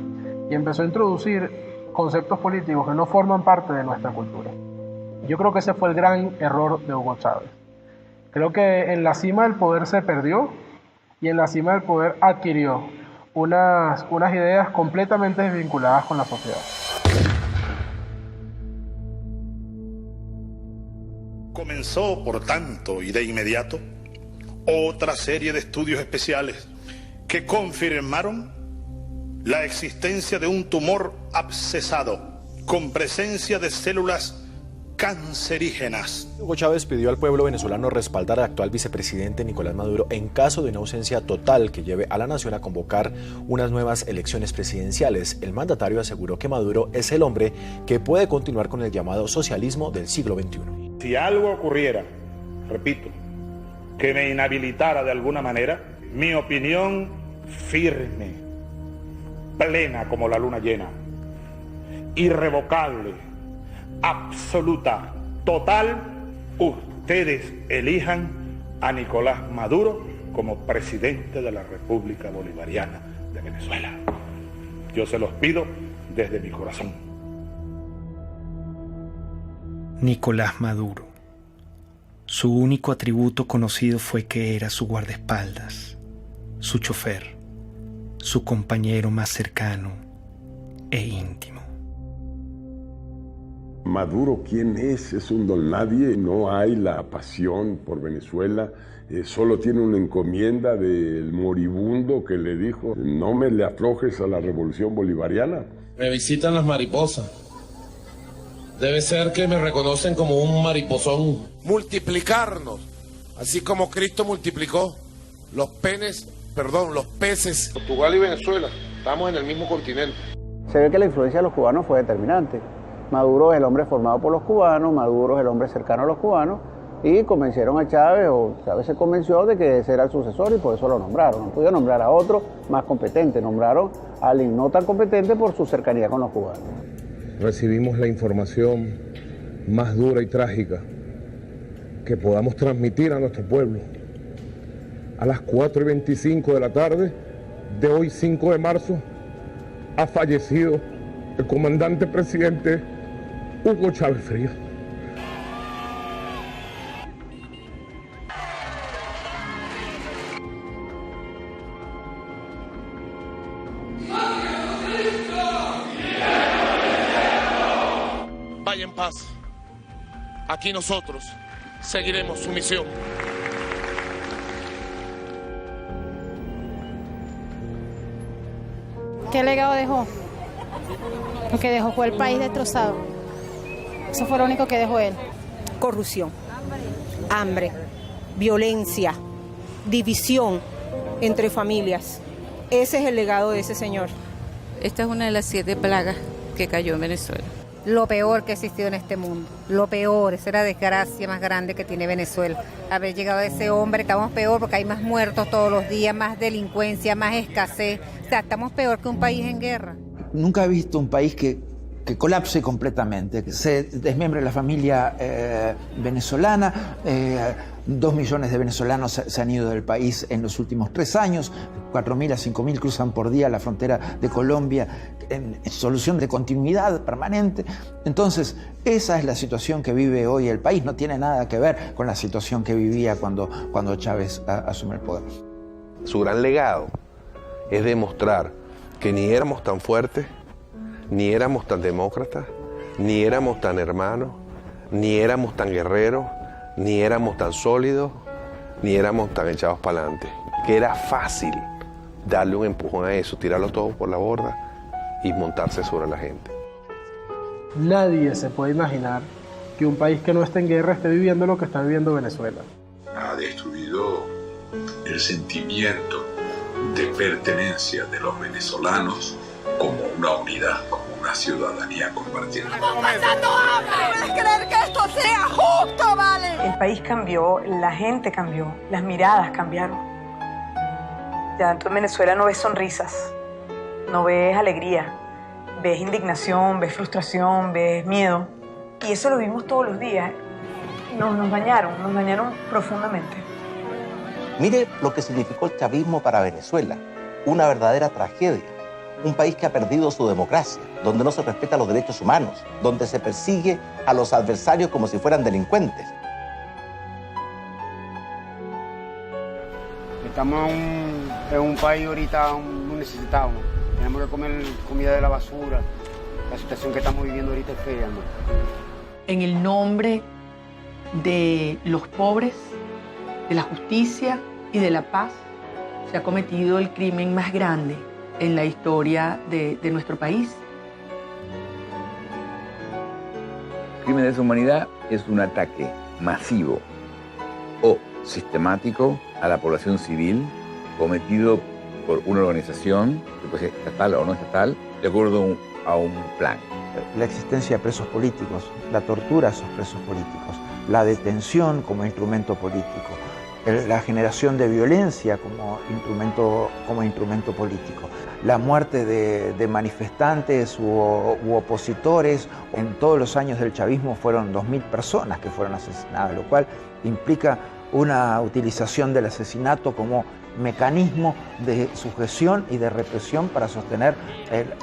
y empezó a introducir conceptos políticos que no forman parte de nuestra cultura. Yo creo que ese fue el gran error de Hugo Chávez. Creo que en la cima del poder se perdió y en la cima del poder adquirió unas ideas completamente desvinculadas con la sociedad. Comenzó, por tanto, y de inmediato, otra serie de estudios especiales que confirmaron la existencia de un tumor abscesado con presencia de células cancerígenas. Hugo Chávez pidió al pueblo venezolano respaldar al actual vicepresidente Nicolás Maduro en caso de una ausencia total que lleve a la nación a convocar unas nuevas elecciones presidenciales. El mandatario aseguró que Maduro es el hombre que puede continuar con el llamado socialismo del siglo XXI. Si algo ocurriera, repito, que me inhabilitara de alguna manera, mi opinión firme, plena como la luna llena, irrevocable, absoluta, total, ustedes elijan a Nicolás Maduro como presidente de la República Bolivariana de Venezuela. Yo se los pido desde mi corazón. Nicolás Maduro. Su único atributo conocido fue que era su guardaespaldas, su chofer, su compañero más cercano e íntimo. Maduro, ¿quién es? Es un don nadie, no hay la pasión por Venezuela, solo tiene una encomienda del moribundo que le dijo: no me le aflojes a la revolución bolivariana. Me visitan las mariposas. Debe ser que me reconocen como un mariposón. Multiplicarnos, así como Cristo multiplicó los peces. Portugal y Venezuela, estamos en el mismo continente. Se ve que la influencia de los cubanos fue determinante. Maduro es el hombre formado por los cubanos, Maduro es el hombre cercano a los cubanos, y convencieron a Chávez, o Chávez se convenció de que ese era el sucesor y por eso lo nombraron. No pudieron nombrar a otro más competente, nombraron a alguien no tan competente por su cercanía con los cubanos. Recibimos la información más dura y trágica que podamos transmitir a nuestro pueblo. A las 4:25 de la tarde de hoy, 5 de marzo, ha fallecido el comandante presidente Hugo Chávez Frías. Vaya en paz. Aquí nosotros seguiremos su misión. ¿Qué legado dejó? Lo que dejó fue el país destrozado. Eso fue lo único que dejó él. Corrupción, hambre, violencia, división entre familias. Ese es el legado de ese señor. Esta es una de las 7 plagas que cayó en Venezuela. Lo peor que ha existido en este mundo. Lo peor, esa es la desgracia más grande que tiene Venezuela. Haber llegado a ese hombre, estamos peor porque hay más muertos todos los días, más delincuencia, más escasez. O sea, estamos peor que un país en guerra. Nunca he visto un país que colapse completamente, que se desmembre la familia venezolana. 2 millones de venezolanos se han ido del país en los últimos 3 años, 4.000 a 5.000 cruzan por día la frontera de Colombia en solución de continuidad permanente. Entonces, esa es la situación que vive hoy el país, no tiene nada que ver con la situación que vivía cuando Chávez asume el poder. Su gran legado es demostrar que ni éramos tan fuertes, ni éramos tan demócratas, ni éramos tan hermanos, ni éramos tan guerreros, ni éramos tan sólidos, ni éramos tan echados para adelante. Que era fácil darle un empujón a eso, tirarlo todo por la borda y montarse sobre la gente. Nadie se puede imaginar que un país que no esté en guerra esté viviendo lo que está viviendo Venezuela. Ha destruido el sentimiento de pertenencia de los venezolanos como una unidad, como una ciudadanía compartida. ¡Estamos pasando hambre! ¿Puedes creer que esto sea justo, vale? El país cambió, la gente cambió, las miradas cambiaron. Ya tú en Venezuela no ves sonrisas, no ves alegría, ves indignación, ves frustración, ves miedo. Y eso lo vimos todos los días. Nos dañaron profundamente. Mire lo que significó el chavismo para Venezuela, una verdadera tragedia. Un país que ha perdido su democracia, donde no se respetan los derechos humanos, donde se persigue a los adversarios como si fueran delincuentes. Estamos en un país ahorita muy necesitado. Tenemos que comer comida de la basura. La situación que estamos viviendo ahorita es fea, ¿no? En el nombre de los pobres, de la justicia y de la paz, se ha cometido el crimen más grande en la historia de nuestro país. El crimen de lesa humanidad es un ataque masivo o sistemático a la población civil cometido por una organización, que puede ser estatal o no estatal, de acuerdo a un plan. La existencia de presos políticos, la tortura a esos presos políticos, la detención como instrumento político, la generación de violencia como instrumento político, la muerte de manifestantes u opositores. En todos los años del chavismo fueron 2.000 personas que fueron asesinadas, lo cual implica una utilización del asesinato como mecanismo de sujeción y de represión para sostener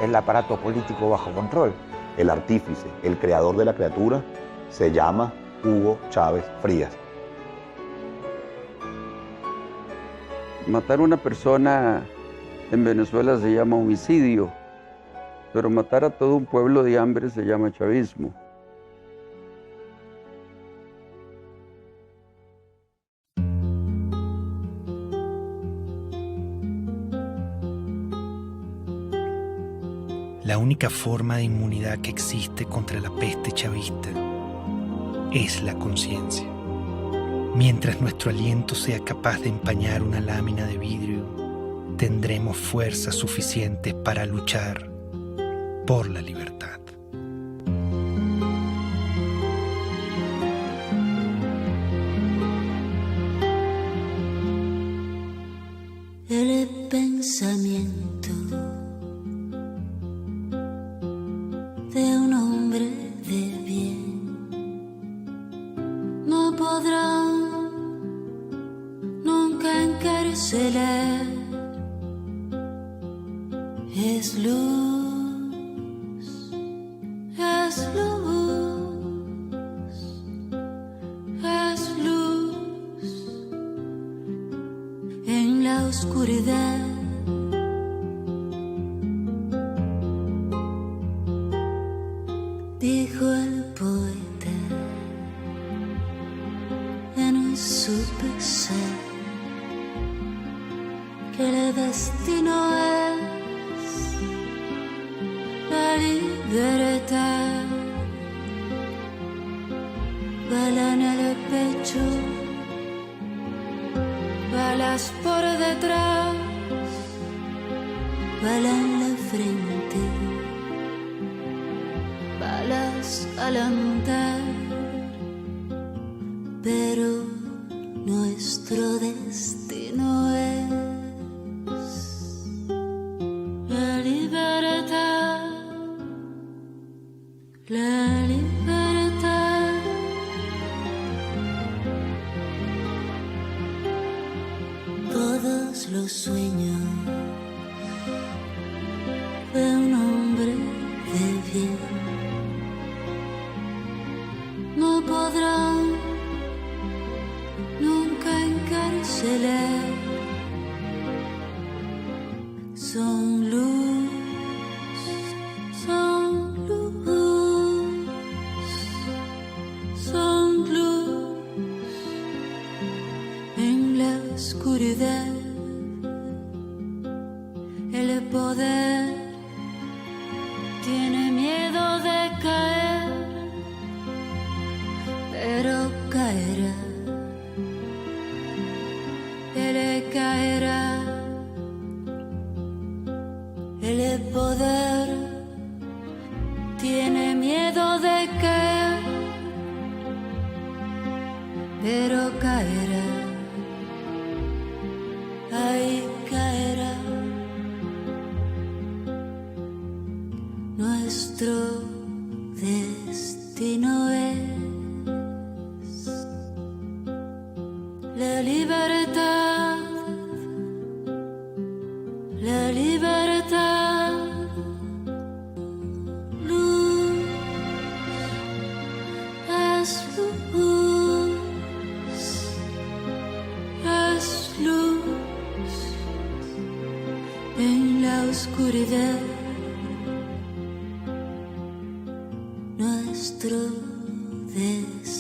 el aparato político bajo control. El artífice, el creador de la criatura, se llama Hugo Chávez Frías. Matar a una persona en Venezuela se llama homicidio, pero matar a todo un pueblo de hambre se llama chavismo. La única forma de inmunidad que existe contra la peste chavista es la conciencia. Mientras nuestro aliento sea capaz de empañar una lámina de vidrio, tendremos fuerzas suficientes para luchar por la libertad. pensamiento de un hombre de bien. No podrán nunca encarcelar. Es luz, es luz, es luz en la oscuridad. Dijo el poeta en su pesar que el destino es la libertad. Bala en el pecho, balas por detrás, bala en la frente, balas al andar, pero nuestro destino es la libertad, la libertad. Todos los sueños de un hombre de bien no podrán nunca encarcelar. Son luz, son luz, son luz en la oscuridad. El poder tiene miedo de caer, pero caerá. Él caerá. El poder tiene miedo de caer, pero caerá. Ahí caerá. Nuestro destino es la libertad, la libertad. Luz, es luz, es luz en la oscuridad. Nuestro destino